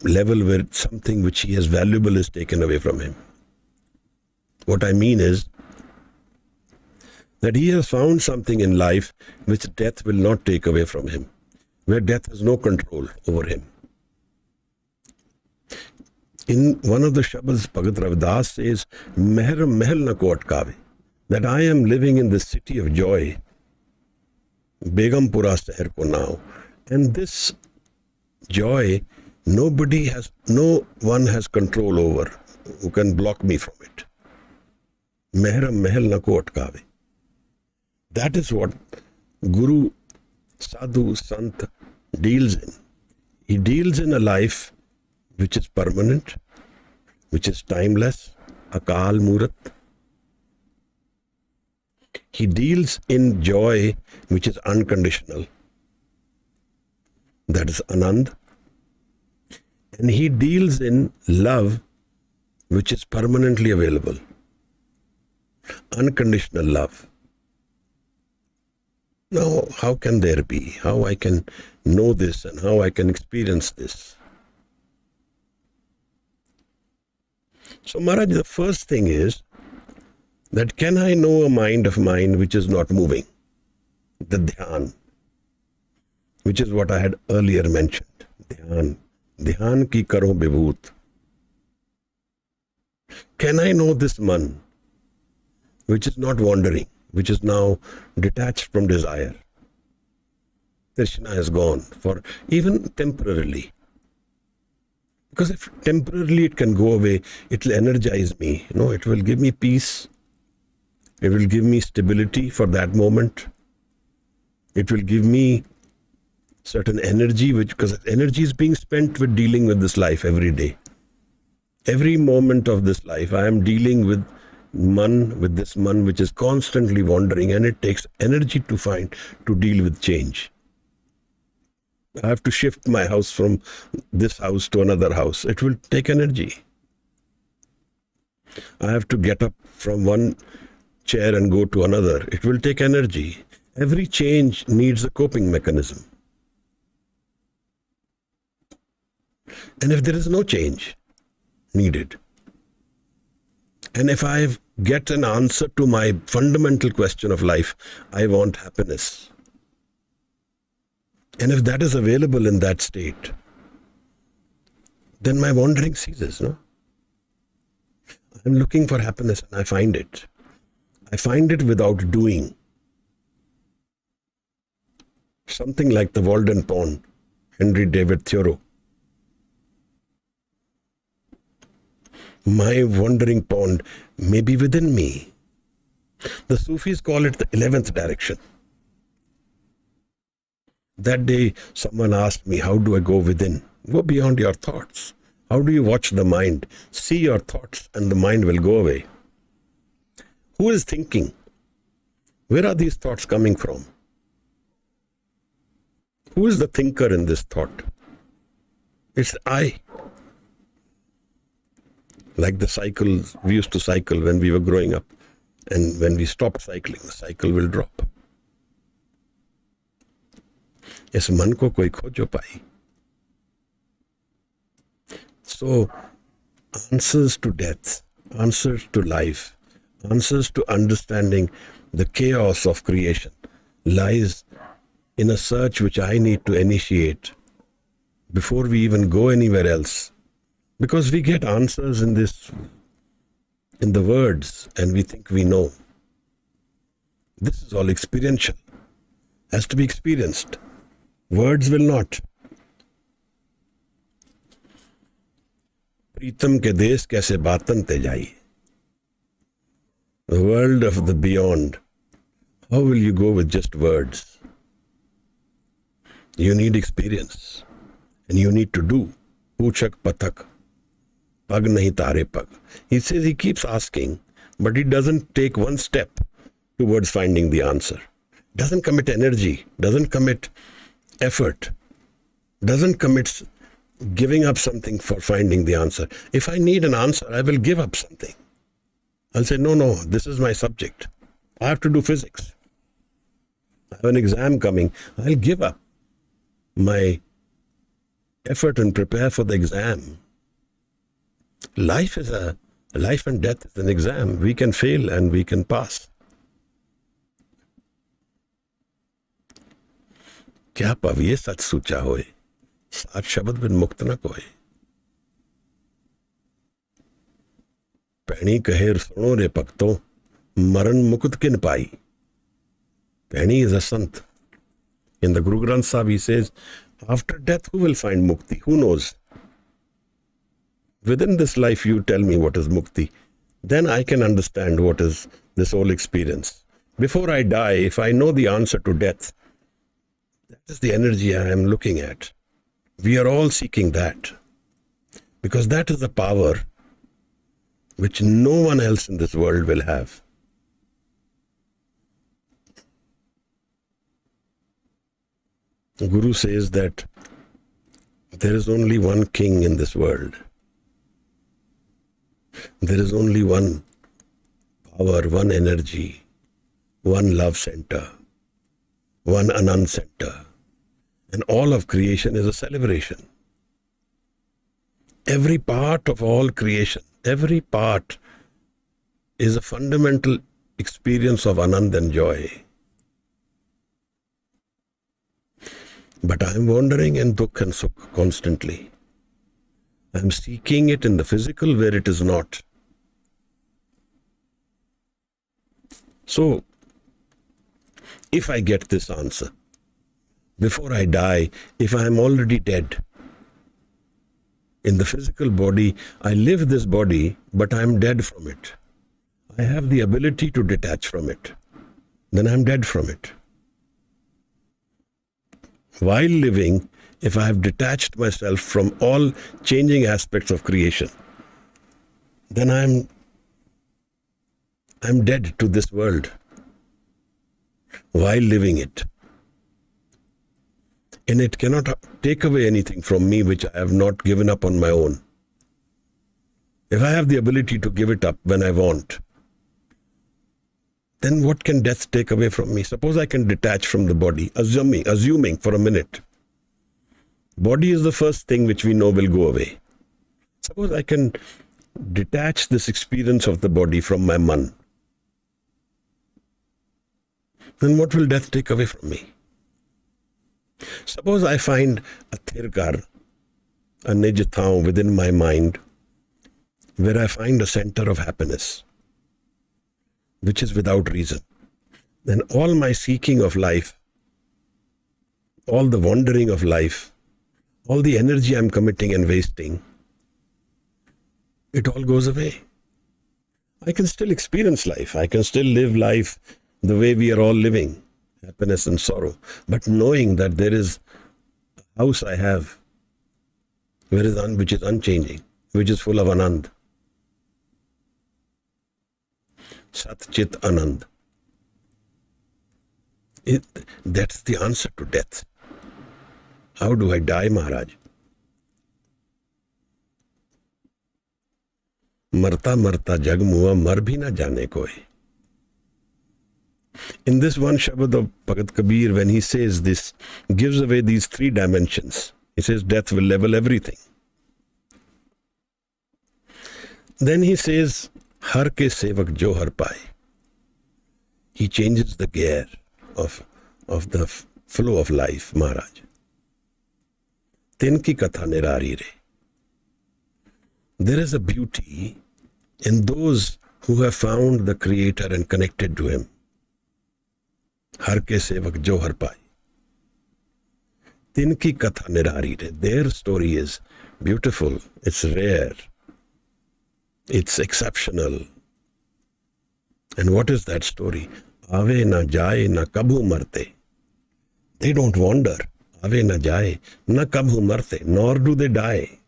level where something which he has valuable is taken away from him. What I mean is that he has found something in life which death will not take away from him, where death has no control over him. In one of the Shabads, Bhagat Ravidas says, Meher Mahal na ko atkave, that I am living in the city of joy, Begumpura Sahar ko now. And this joy, no one has control over, who can block me from it. Meher Mahal na ko atkave. That is what Guru, Sadhu, Sant deals in. He deals in a life which is permanent, which is timeless, Akal Murat. He deals in joy which is unconditional, that is Anand. And he deals in love which is permanently available, unconditional love. Now, how can there be? How I can know this and how I can experience this? So Maharaj, the first thing is that can I know a mind of mine which is not moving? The dhyan, which is what I had earlier mentioned. Dhyan. Dhyan ki karo vibhut. Can I know this man which is not wandering, which is now detached from desire? Trishna is gone for even temporarily. Because if temporarily it can go away, it will energize me. It will give me peace. It will give me stability for that moment. It will give me certain energy, because energy is being spent with dealing with this life every day. Every moment of this life, I am dealing with this man which is constantly wandering, and it takes energy to deal with change. I have to shift my house from this house to another house. It will take energy. I have to get up from one chair and go to another. It will take energy. Every change needs a coping mechanism. And if there is no change needed, and if I get an answer to my fundamental question of life, I want happiness. And if that is available in that state, then my wandering ceases, no? I'm looking for happiness and I find it. I find it without doing. Something like the Walden Pond, Henry David Thoreau. My wandering pond may be within me. The Sufis call it the 11th direction. That day, someone asked me, how do I go within? Go beyond your thoughts. How do you watch the mind? See your thoughts and the mind will go away. Who is thinking? Where are these thoughts coming from? Who is the thinker in this thought? It's I. Like the cycles, we used to cycle when we were growing up. And when we stop cycling, the cycle will drop. इस मन को कोई खोजो पाई. So, answers to death, answers to life, answers to understanding the chaos of creation lies in a search which I need to initiate before we even go anywhere else. Because we get answers in the words and we think we know. This is all experiential. Has to be experienced. Words will not. प्रीतम के देश कैसे बातन ते जाई. The world of the beyond. How will you go with just words? You need experience. And you need to do. Puchak pathak. Pag nahi tare pag. He says he keeps asking, but he doesn't take one step towards finding the answer. Doesn't commit energy. Doesn't commit effort. Doesn't commit giving up something for finding the answer. If I need an answer, I will give up something. I'll say, no, this is my subject. I have to do physics. I have an exam coming. I'll give up my effort and prepare for the exam. Life and death is an exam. We can fail and we can pass. क्या पविए सच सूचा होए, साथ शब्द बिन मुक्त न कोए. पैणी कहे सुनो रे भक्तों, मरण मुक्त किन पाई. Paini is a sant. In the Guru Granth Sahib he says, after death who will find mukti? Who knows? Within this life you tell me what is mukti. Then I can understand what is this whole experience. Before I die, if I know the answer to death, that is the energy I am looking at. We are all seeking that. Because that is the power which no one else in this world will have. The Guru says that there is only one king in this world. There is only one power, one energy, one love center, one Anand center. And all of creation is a celebration. Every part of all creation, every part is a fundamental experience of Anand and joy. But I am wandering in Dukh and Sukh constantly. I am seeking it in the physical where it is not. So, if I get this answer, before I die, if I am already dead, in the physical body, I live this body, but I am dead from it. I have the ability to detach from it. Then I am dead from it. While living, if I have detached myself from all changing aspects of creation, then I'm dead to this world while living it. And it cannot take away anything from me which I have not given up on my own. If I have the ability to give it up when I want, then what can death take away from me? Suppose I can detach from the body, assuming for a minute. Body is the first thing which we know will go away. Suppose I can detach this experience of the body from my man. Then what will death take away from me? Suppose I find a thirkar, a nijthao within my mind, where I find a center of happiness, which is without reason. Then all my seeking of life, all the wandering of life, all the energy I'm committing and wasting, it all goes away. I can still experience life. I can still live life the way we are all living. happiness and sorrow, but knowing that there is a house I have which is unchanging, which is full of Anand. Sat Chit Anand. That's the answer to death. How do I die, Maharaj? Marta marta jag mua, mar bhi na jane koi. In this one Shabad of Bhagat Kabir, when he says this, gives away these three dimensions. He says death will level everything. Then he says, Har ke sevak jo har pai. He changes the gear of the flow of life, Maharaj. Tinki katha nirari re. There is a beauty in those who have found the Creator and connected to Him. Har ke sevak jo har pai. Tinki katha nirari re. Their story is beautiful, it's rare, it's exceptional. And what is that story? Ave na jaye na kabhu marte. They don't wander. Ave na jaye na kabhu marte. Nor do they die.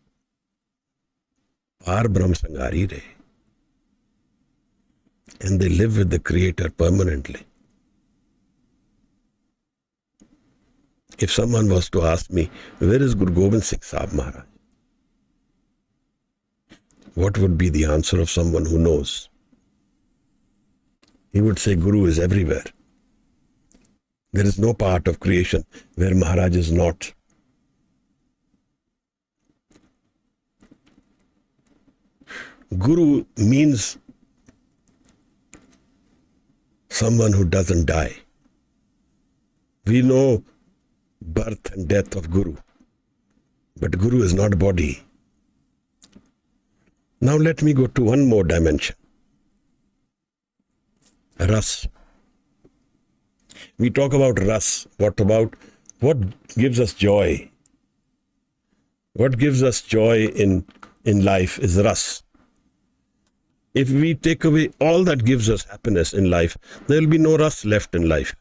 Par Brahm Sangari re. And they live with the Creator permanently. If someone was to ask me, where is Guru Gobind Singh Sahib Maharaj? What would be the answer of someone who knows? He would say, Guru is everywhere. There is no part of creation where Maharaj is not. Guru means someone who doesn't die. We know birth and death of Guru, but Guru is not a body. Now let me go to one more dimension. Ras. We talk about ras. What gives us joy? What gives us joy in life is ras. If we take away all that gives us happiness in life, there will be no ras left in life.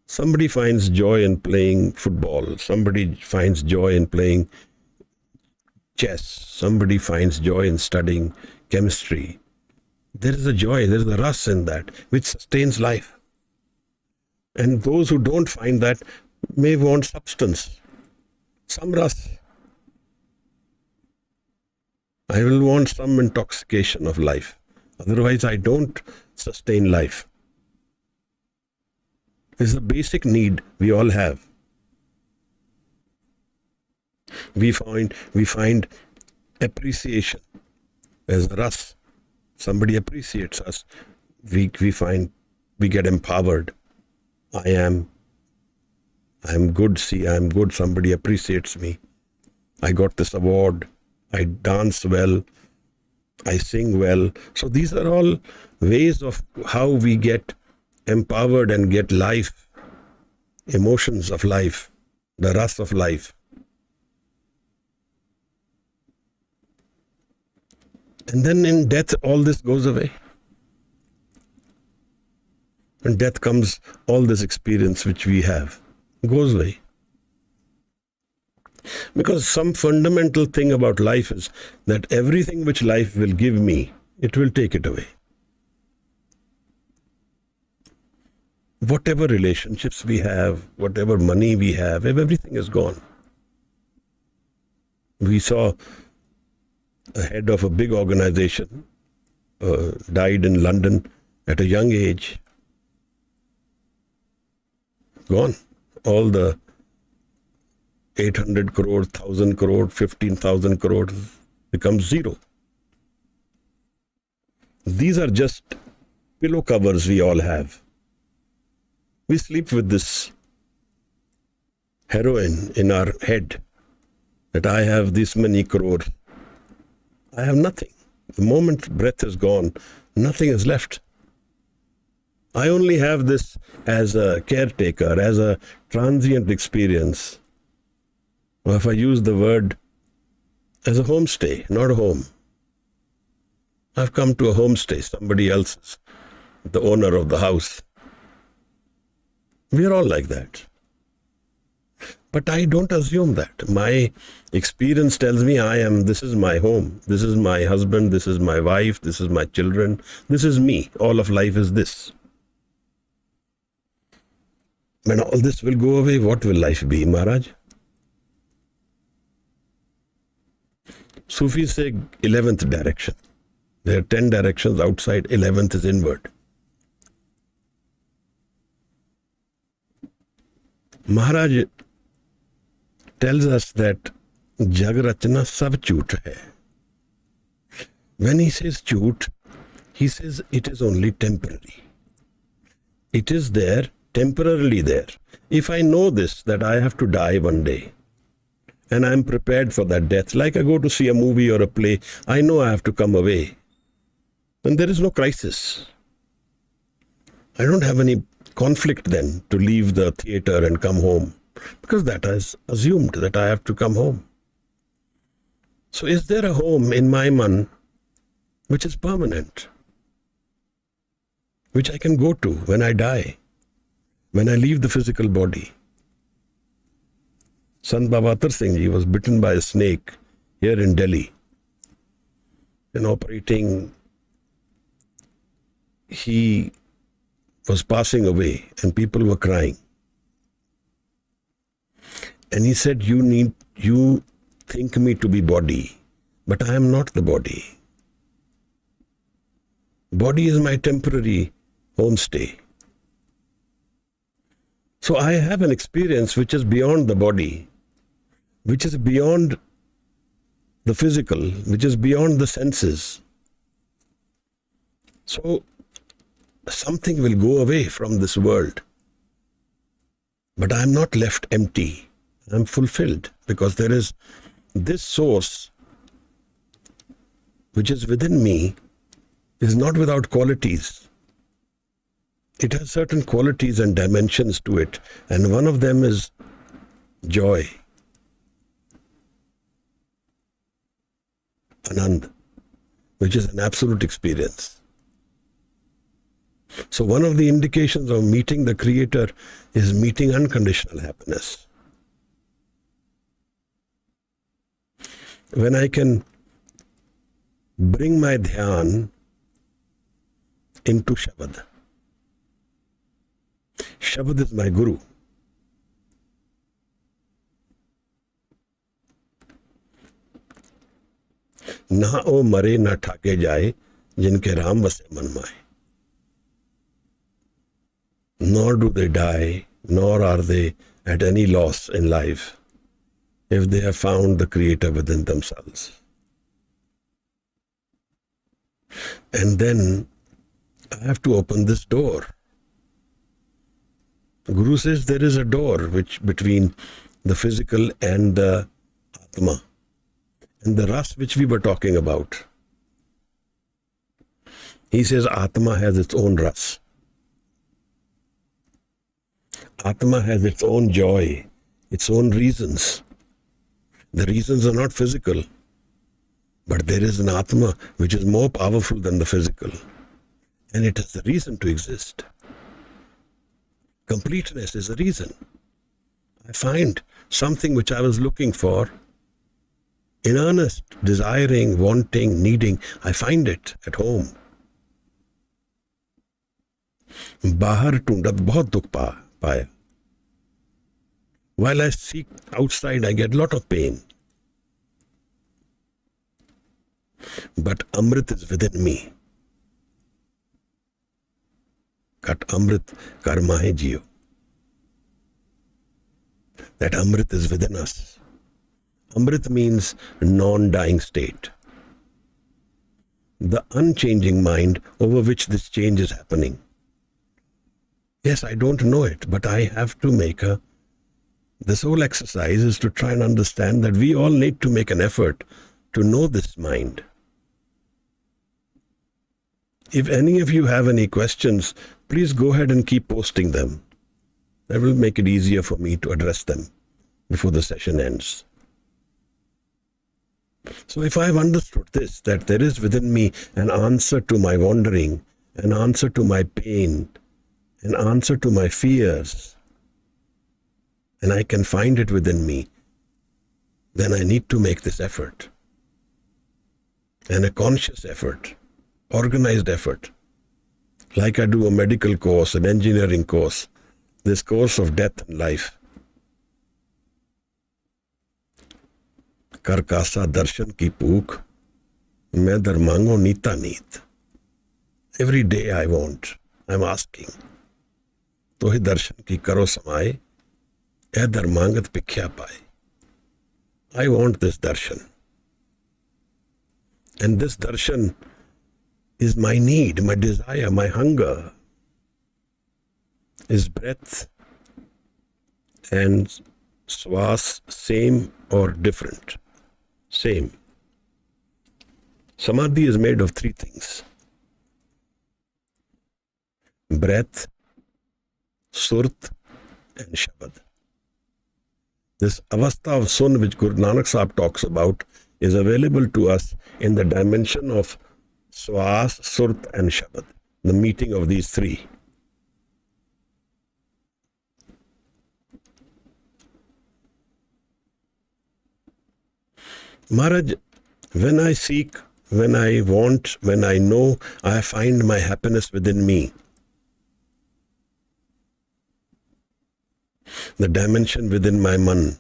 Somebody finds joy in playing football. Somebody finds joy in playing chess. Somebody finds joy in studying chemistry. There is a joy, there is a ras in that which sustains life. And those who don't find that may want substance, some ras. I will want some intoxication of life. Otherwise, I don't sustain life. It's a basic need we all have. We find appreciation as a ras. Somebody appreciates us. We get empowered. I am good. See, I am good. Somebody appreciates me. I got this award. I dance well. I sing well. So these are all ways of how we get empowered and get life, emotions of life, the ras of life. And then in death, all this goes away. When death comes, all this experience which we have goes away. Because some fundamental thing about life is that everything which life will give me, it will take it away. Whatever relationships we have, whatever money we have, everything is gone. We saw a head of a big organization died in London at a young age. Gone. All the 800 crore, 1,000 crore, 15,000 crore becomes zero. These are just pillow covers we all have. We sleep with this heroin in our head that I have this many crores. I have nothing. The moment breath is gone, nothing is left. I only have this as a caretaker, as a transient experience. Or if I use the word, as a homestay, not a home. I've come to a homestay, somebody else's, the owner of the house. We are all like that. But I don't assume that. My experience tells me this is my home, this is my husband, this is my wife, this is my children, this is me. All of life is this. When all this will go away, what will life be, Maharaj? Sufis say 11th direction. There are 10 directions outside, 11th is inward. Maharaj tells us that Jag Rachna sab chut hai. When he says chut, he says it is only temporary. It is there, temporarily there. If I know this, that I have to die one day, and I am prepared for that death, like I go to see a movie or a play, I know I have to come away, then there is no crisis. I don't have any conflict then to leave the theater and come home, because that is assumed that I have to come home. So is there a home in my man which is permanent, which I can go to when I die, when I leave the physical body? Sant Baba Atar Singh Ji was bitten by a snake here in Delhi. In operating, he was passing away and people were crying. And he said, you think me to be body, but I am not the body. Body is my temporary homestay. So I have an experience which is beyond the body, which is beyond the physical, which is beyond the senses. So something will go away from this world. But I am not left empty. I am fulfilled, because there is this source which is within me is not without qualities. It has certain qualities and dimensions to it, and one of them is joy, Anand, which is an absolute experience. So one of the indications of meeting the Creator is meeting unconditional happiness. When I can bring my dhyan into Shabad. Shabad is my Guru. Na o mare na thake jaye, jinke Ram vase man maaye. Nor do they die, nor are they at any loss in life if they have found the Creator within themselves. And then I have to open this door. The Guru says there is a door between the physical and the Atma, and the ras which we were talking about. He says Atma has its own ras. Atma has its own joy, its own reasons. The reasons are not physical, but there is an Atma which is more powerful than the physical, and it has the reason to exist. Completeness is a reason. I find something which I was looking for, in earnest, desiring, wanting, needing, I find it at home. Bahar tundat bahut dukh paya. While I seek outside, I get a lot of pain. But Amrit is within me. Kat Amrit karma hai jiyo. That Amrit is within us. Amrit means non-dying state. The unchanging mind over which this change is happening. Yes, I don't know it, but I have to make this whole exercise is to try and understand that we all need to make an effort to know this mind. If any of you have any questions, please go ahead and keep posting them. That will make it easier for me to address them before the session ends. So if I've understood this, that there is within me an answer to my wandering, an answer to my pain, an answer to my fears, and I can find it within me, then I need to make this effort. And a conscious effort, organized effort. Like I do a medical course, an engineering course, this course of death and life. Karkasa darshan ki pook, main dar mango nita neet. Every day I want, I'm asking. Tohi darshan ki karo samaye, eh dar mangat pikhya paye. I want this darshan. And this darshan is my need, my desire, my hunger. Is breath and swas same or different? Same. Samadhi is made of three things: breath, surt, and shabad. This avastha of sun which Guru Nanak Sahib talks about is available to us in the dimension of swas, surt, and shabad, the meeting of these three. Maharaj, when I seek, when I want, when I know, I find my happiness within me. The dimension within my man.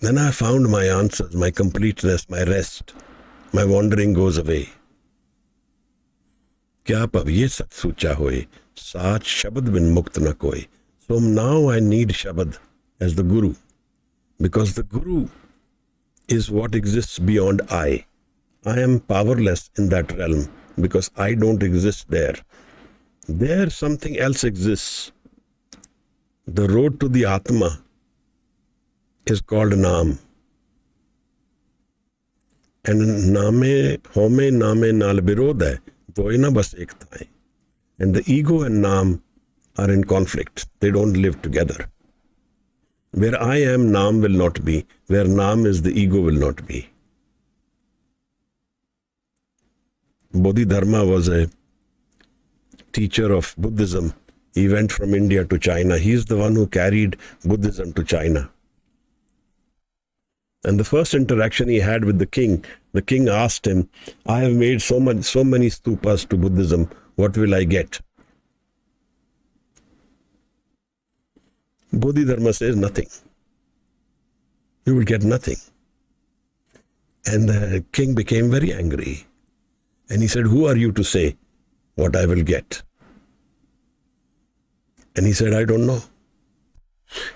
Then I found my answers, my completeness, my rest. My wandering goes away. Kya pav ye sat sucha hoye, saach shabad bin mukt na koi. So now I need Shabad as the Guru. Because the Guru is what exists beyond I. I am powerless in that realm because I don't exist there. There something else exists. The road to the Atma is called Naam. And Name, Home, Name, Nal Birod hai, doi na bas ek thai. And the ego and Naam are in conflict. They don't live together. Where I am, Naam will not be. Where Naam is, the ego will not be. Bodhidharma was a teacher of Buddhism. He went from India to China. He is the one who carried Buddhism to China. And the first interaction he had with the king asked him, I have made so many stupas to Buddhism. What will I get? Bodhidharma says nothing. You will get nothing. And the king became very angry. And he said, who are you to say what I will get? And he said, I don't know.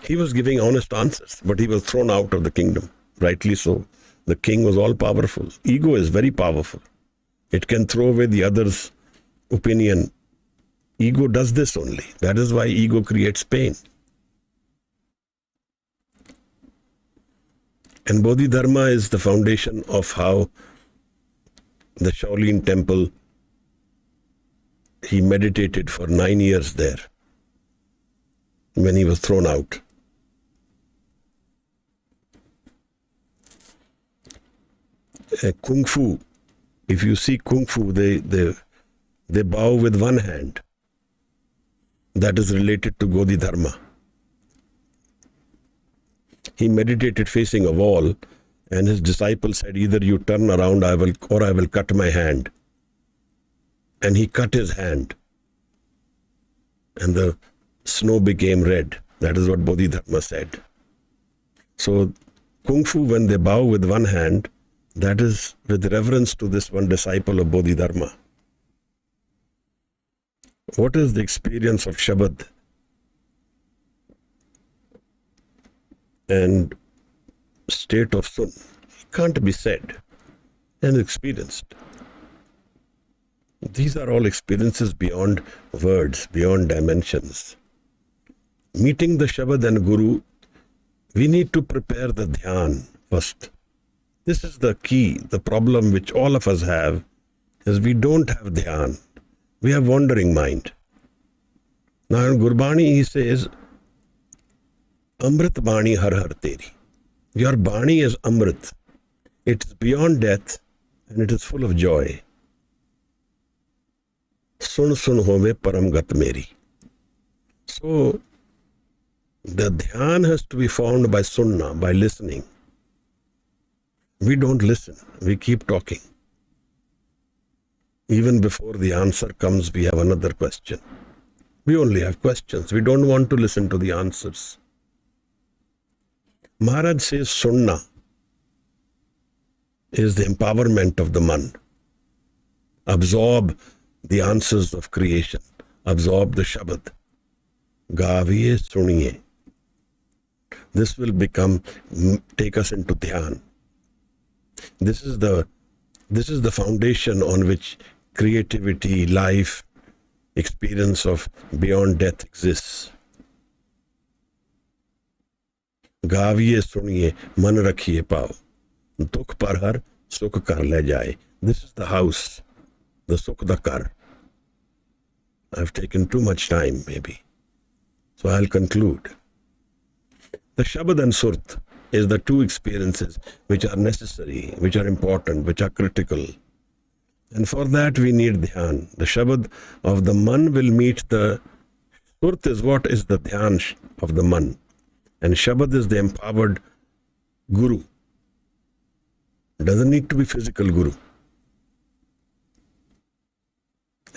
He was giving honest answers, but he was thrown out of the kingdom. Rightly so. The king was all powerful. Ego is very powerful. It can throw away the other's opinion. Ego does this only. That is why ego creates pain. And Bodhidharma is the foundation of how the Shaolin temple, he meditated for 9 years there when he was thrown out. Kung Fu, if you see Kung Fu, they bow with one hand. That is related to Bodhidharma. He meditated facing a wall, and his disciple said, either you turn around I will cut my hand. And he cut his hand. And the snow became red. That is what Bodhidharma said. So Kung Fu, when they bow with one hand, that is with reverence to this one disciple of Bodhidharma. What is the experience of Shabad and state of Sun? It can't be said and experienced. These are all experiences beyond words, beyond dimensions. Meeting the Shabad and Guru, we need to prepare the dhyan first. This is the key. The problem which all of us have is we don't have dhyan. We have wandering mind. Now in Gurbani he says, Amrit Bani Har Har Teri. Your Bani is Amrit. It is beyond death and it is full of joy. Sun sun hove param gat meri. So The dhyan has to be formed by sunnah, by listening. We don't listen. We keep talking. Even before the answer comes, we have another question. We only have questions. We don't want to listen to the answers. Maharaj says sunnah is the empowerment of the man. Absorb the answers of creation. Absorb the Shabad. Gaviye suniye. This will take us into dhyan. This is the foundation on which creativity, life, experience of beyond death exists. Gaviye suniye, man rakhiye pao. Dukh par har, sukh kar le jaye. This is the house, the sukh da kar. I've taken too much time, maybe. So I'll conclude. The Shabad and Surt is the two experiences which are necessary, which are important, which are critical. And for that we need dhyan. The Shabad of the man will meet the Surt is what is the dhyan of the man. And Shabad is the empowered guru. Doesn't need to be physical guru.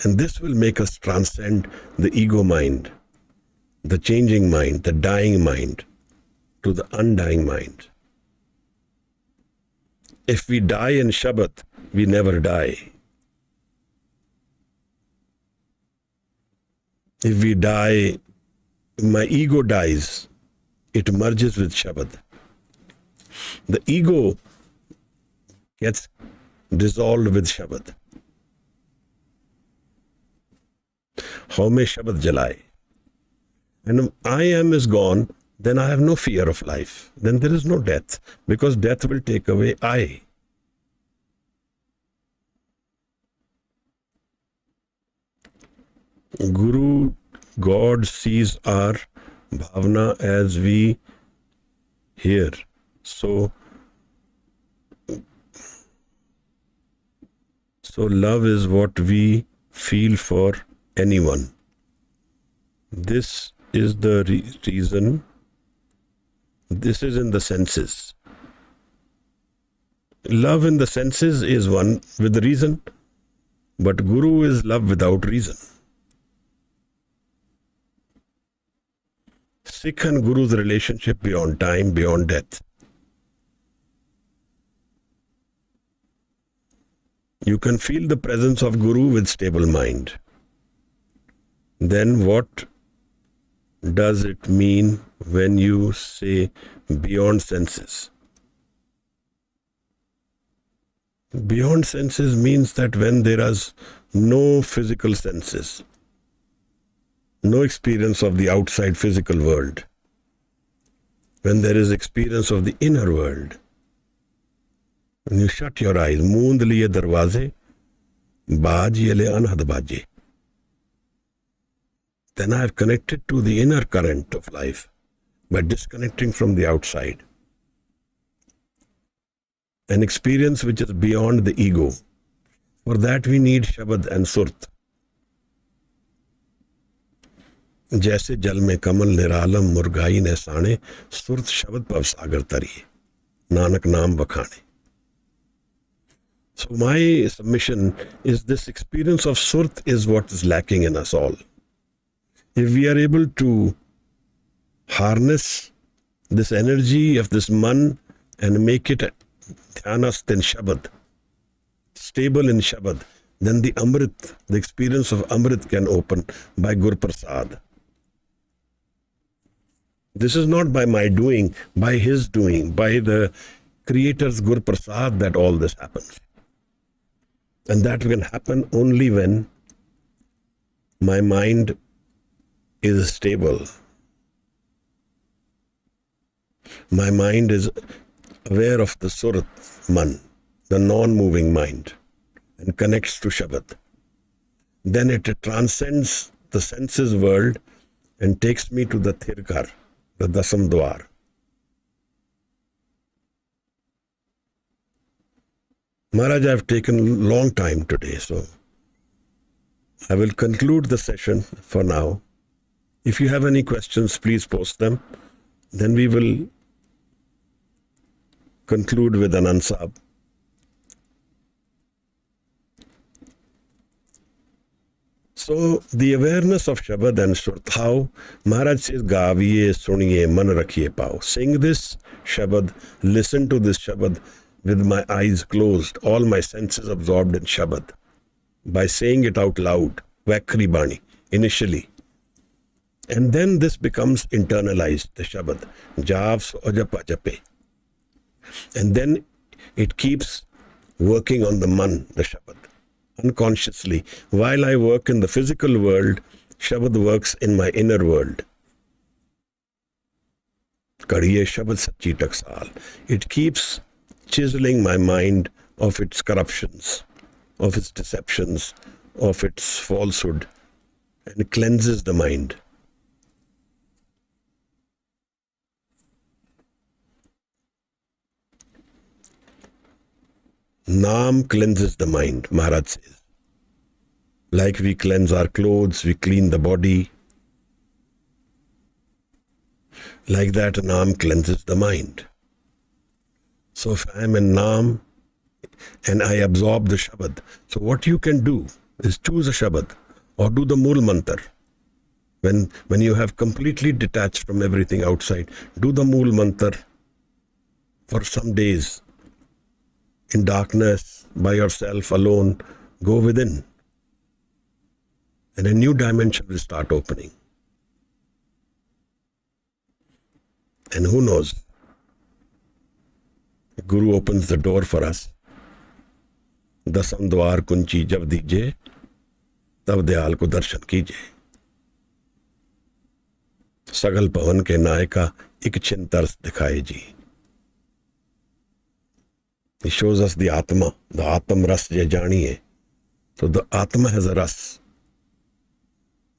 And this will make us transcend the ego mind, the changing mind, the dying mind, to the undying mind. If we die in Shabad, we never die. If we die, my ego dies, it merges with Shabad. The ego gets dissolved with Shabad. Haume Shabad jalai. And I am is gone, then I have no fear of life. Then there is no death, because death will take away I. Guru, God sees our bhavana as we hear. So love is what we feel for anyone. This is the reason. This is in the senses. Love in the senses is one with reason, but Guru is love without reason. Sikh and Guru's relationship beyond time, beyond death. You can feel the presence of Guru with stable mind. Then what does it mean when you say beyond senses? Beyond senses means that when there is no physical senses, no experience of the outside physical world, when there is experience of the inner world, when you shut your eyes, moond liye darwaze, baaj yele anhad baaje. Then I have connected to the inner current of life by disconnecting from the outside. An experience which is beyond the ego. For that we need Shabad and Surt. जैसे जल में कमल निरालम मुर्गाई ने साने सुरत शब्द पव सागर तरिए नानक नाम बखाने. So my submission is this experience of Surt is what is lacking in us all. If we are able to harness this energy of this man and make it dhyanast in Shabad, stable in Shabad, then the Amrit, the experience of Amrit can open by Gur Prasad. This is not by my doing, by his doing, by the Creator's Gur Prasad that all this happens. And that can happen only when my mind is stable. My mind is aware of the Surat Man, the non-moving mind, and connects to Shabad. Then it transcends the senses world and takes me to the Thirkar, the Dasam Dwar. Maharaj, I have taken a long time today, so I will conclude the session for now. If you have any questions, please post them. Then we will conclude with Anand Sahib. So the awareness of Shabad and Surat, how Maharaj says, Gaviye, Suniye, Man Rakhiye Pao. Sing this Shabad, listen to this Shabad with my eyes closed, all my senses absorbed in Shabad. By saying it out loud, Vakri Bani, initially. And then this becomes internalized, the Shabad. Jav Ojapa Jape. And then it keeps working on the Man, the Shabad. Unconsciously, while I work in the physical world, Shabad works in my inner world. Kadiye Shabad Sachi Taksal. It keeps chiseling my mind of its corruptions, of its deceptions, of its falsehood, and cleanses the mind. Naam cleanses the mind, Maharaj says. Like we cleanse our clothes, we clean the body. Like that, Naam cleanses the mind. So if I am in Naam and I absorb the Shabad, so what you can do is choose a Shabad or do the Mool Mantar. When you have completely detached from everything outside, do the Mool Mantar for some days. In darkness, by yourself, alone, go within. And a new dimension will start opening. And who knows? The Guru opens the door for us. Dasam dwar kunchi jab dije, tab dayal ko darshan kije. Sagal pavan ke naika ik chin tars dikhaye ji. He shows us the Atma, the Aatamras je janiye. So the Atma has a ras.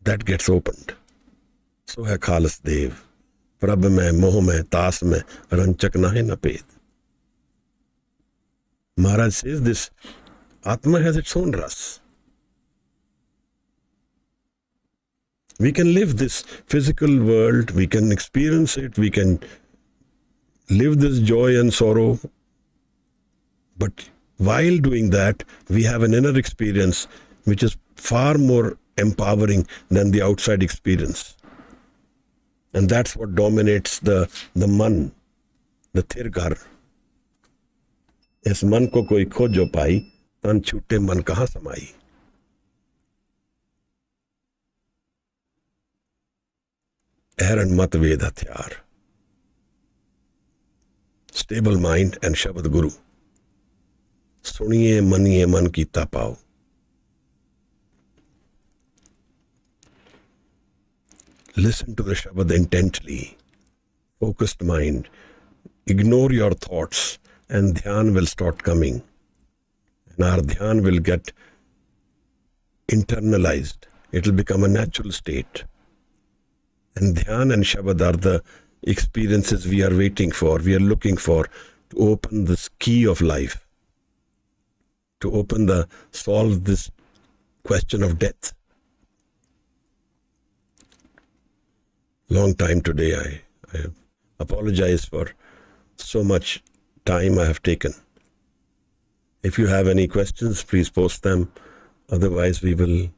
That gets opened. So hai Khalas Dev. Prabh mein, moh mein, taas mein, ranchak nahe na ped. Maharaj says this Atma has its own ras. We can live this physical world, we can experience it, we can live this joy and sorrow. But while doing that, we have an inner experience which is far more empowering than the outside experience. And that's what dominates the man, the tirgar. Is man ko koi khojo pai, tan chute man kahan samai. Aaron mat ved hathyar. Stable mind and Shabad Guru. Suniye maniye man kita pao. Listen to the Shabad intently. Focused mind. Ignore your thoughts and dhyan will start coming. And our dhyan will get internalized. It will become a natural state. And dhyan and Shabad are the experiences we are waiting for, we are looking for to open this key of life. To solve this question of death. Long time today. I apologize for so much time I have taken. If you have any questions, please post them. Otherwise, we will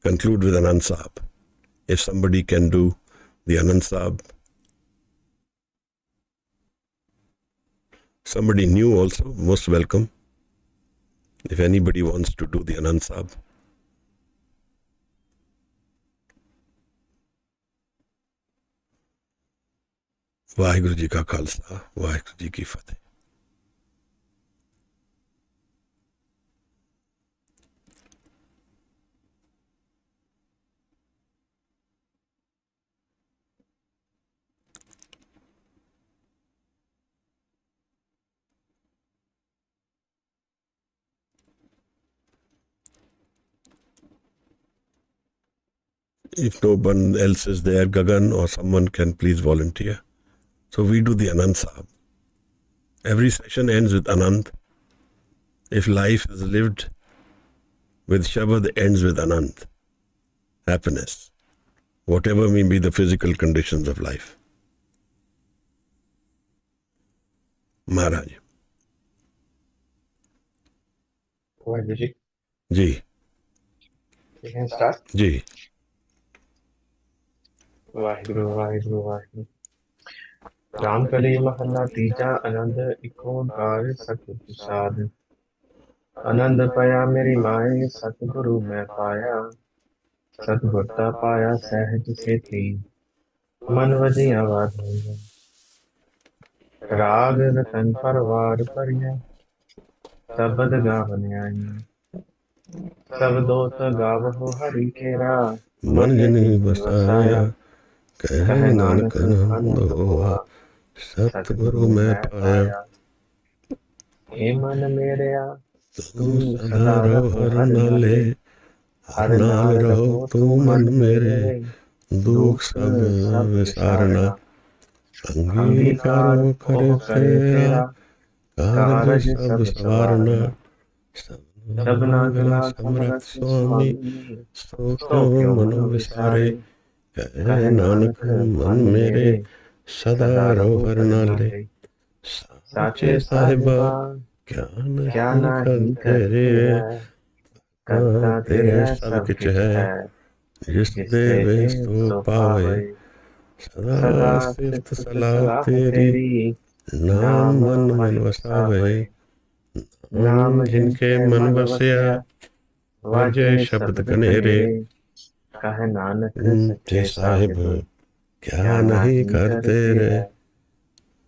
conclude with Anand Sahib. If somebody can do the Anand Sahib. Somebody new also, most welcome. If anybody wants to do the Anand Sahib. Vaheguru Ji ka Khalsa, Vaheguru Ji ki Fateh. If no one else is there, Gagan or someone can please volunteer. So we do the Anand Sahib. Every session ends with Anand. If life is lived with Shabad, it ends with Anand. Happiness. Whatever may be the physical conditions of life. महाराज वाहिगुरु जी जी ठीक है start. जी। वाहिगुरु वाहिगुरु वाहिगुरु। राम कली महला तीजा आनंद एक ओंकार सतगुर प्रसाद। आनंद पाया मेरी माए सतगुरु मैं पाया। सतगुरता पाया सहज सेती मन वजिया वाधूंगा। राग रतन परवार परिया शबद गावन आईया। सब दोत गावहु हरि केरा मन जिन जिनि बसाया कह नानक आनंद होआ सतगुरु सतगुरु मैं मैं पाया। पाया। हे मन मेरेया तुम तू सदा सदा रहो रहो हर हर नाले, नाले। हर नाल रहो तू मन मेरे, दुख सब विसारना। अंगीकारो करे तेरा कारज सब सवारना। सबना सबना कला समरथ समरथ स्वामी, स्वामी सो सो क्यों क्यों मन मन विसारे। विसारे। कहे नानक मन मेरे सदा रहो हर नाले। साचे साहिबा क्या क्या नहीं नहीं करते रे, करते है करता तेरे तेरे सब सब किछ किछ है। है। जिस जिससे देवे दे सो सो पावे, पावे सदा सदा सिफ्त सिफत सलाह सलाह तेरी। तेरी। नाम नाम मन मन मन वसावे, वसावे नाम नाम जिनके मन बसया। वाजे वाजे शब्द शब्द कनेरे, कनेरे। कहे नानक थे सच्चे साहिब साहिब क्या क्या नहीं नहीं करते करते रे। है।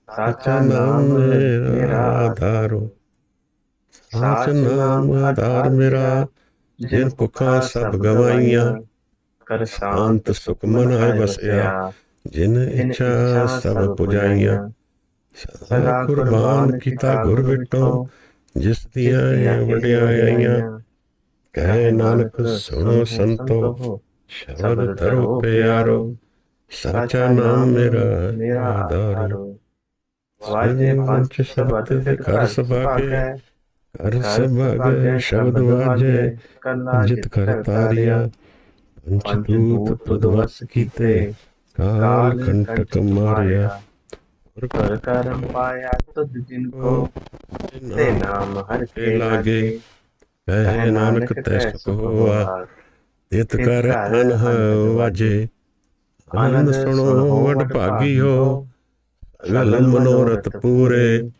साचा साचा नाम नाम मेरा मेरा आधारो, आधारो। साच साच नाम नाम आधार आधार मेरा। मेरा। जिन जिन पुखा पुखा सब सब गवाइया, गवाइया कर शांत शांत सुख सुख मन मन आए आए बसया। बसया। जिन जिन इच्छा इच्छा सब सब पुजाइया, पुजाइया सदा सदा कुर्बान कुर्बान किता किता गुर गुर विटो। विठो। जिस दिया जिस दिया ये वड्याइयां, वड्याइयां कहे कहे नानक नानक सुनो सुनो संतो। संतो हो शबद शब्द धरो धरो प्यारो, प्यारो। साचा साचा नाम नाम मेरा मेरा आधारो। आधारो। वाजे सिर पंच पंच शब्द शब्द सिद्ध कर कर सभागे, सुभागे। कर कर सभागे सुभागे शब्द शब्द वाजे। वाजे कला जित जित कर कर तारिया, तारिया। पंचदूत पंचदूत तुद वस तुदवस कीते। कीते काल काल कंटक कंटक मारिया, मारिया। और कर करम पाया तुझ जिनको ते नाम हर के के लागे। लागे। कहे कहे नानक नानक तै तै सुख सुख होआ, होआ। तित तित कर कर अनह अनहद वाजे। वाजे। आनंद आनंद सुनो सुन हो वड वड भागी भागी हो, हो। सगल सगल मनोरथ मनोरथ पूरे। पूरे।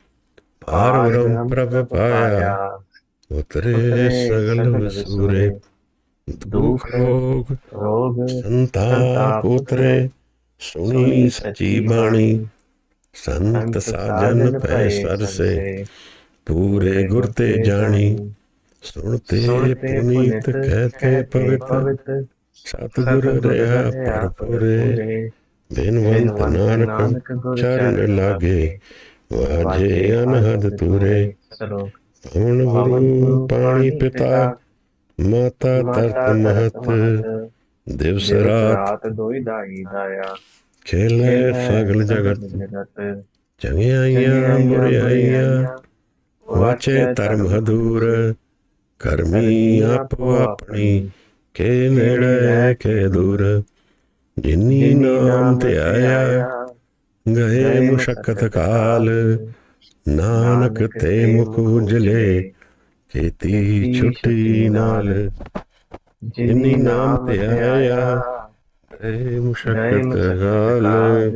पार पार ब्रह्म ब्रह्म प्रभ प्रभ पाया, पाया। उतरे उतरे सगल सगल विसूरे। विसूरे। दुख दुख रोग रोग संताप संताप उतरे। उतरे। सुनी सुनी सची सच्ची बाणी, बाणी संत संत साजन साजन पै पए सर सर से। से। पूरे पूरे गुर ते गुरते जानी, जानी सुनते सुनते पुनीत पुनित कहते कहते पवित्र। पवित्र। सतगुर सतगुर रहा रहे परपुरे। परपुरे। बिनवंत बिनवंत नानक नानक गुर चरण चरण लागे। लागे। वाजे वाजे अनहद अनहद तूरे। तूरे। श्लोक। पवन गुरु पवन गुरु पाणी पानी पिता, पिता माता तरत माता तरत महत। महत। दिवस दिवस रात रात दोई दाई दाया। खेले खेल है सगल सगल जगत। जगत। चंगियाइयां चंगियाइयां बुरियाइयां, बुरियाइयां वाचे वाचे धर्म धर्म दूर। दूर। करमी करनी आपो आपो अपनी, अपनी के के नेड़े नेड़े के के दूर। दूर। जिनी जिनी नाम नाम ते ते आया, आया गए गए मुशक्कत मुसक्कत काल। काल। नानक नानक ते ते मुख मुख उजले, उजले। खेती खेती छुट्टी छुटी नाल। नाल। जिनी जिनी नाम नाम ते ते आया, आया गए गए मुशक्कत मुसक्कत काल। काल।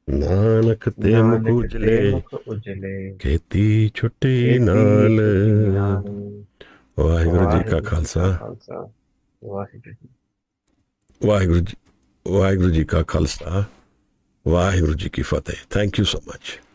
नानक ते मुख नानक उजले, ते मुख उजले। खेती छुट्टी खेती नाल। छुटी नाल। ਵਾਹਿਗੁਰੂ ਜੀ ਕਾ ਵਾਹਿਗੁਰੂ ਜੀ ਖਾਲਸਾ, ਕਾ ਖਾਲਸਾ ਵਾਹਿਗੁਰੂ ਜੀ। ਵਾਹਿਗੁਰੂ ਜੀ ਕਾ ਖਾਲਸਾ, ਵਾਹਿਗੁਰੂ ਜੀ ਕੀ ਫਤਿਹ। Thank you so much.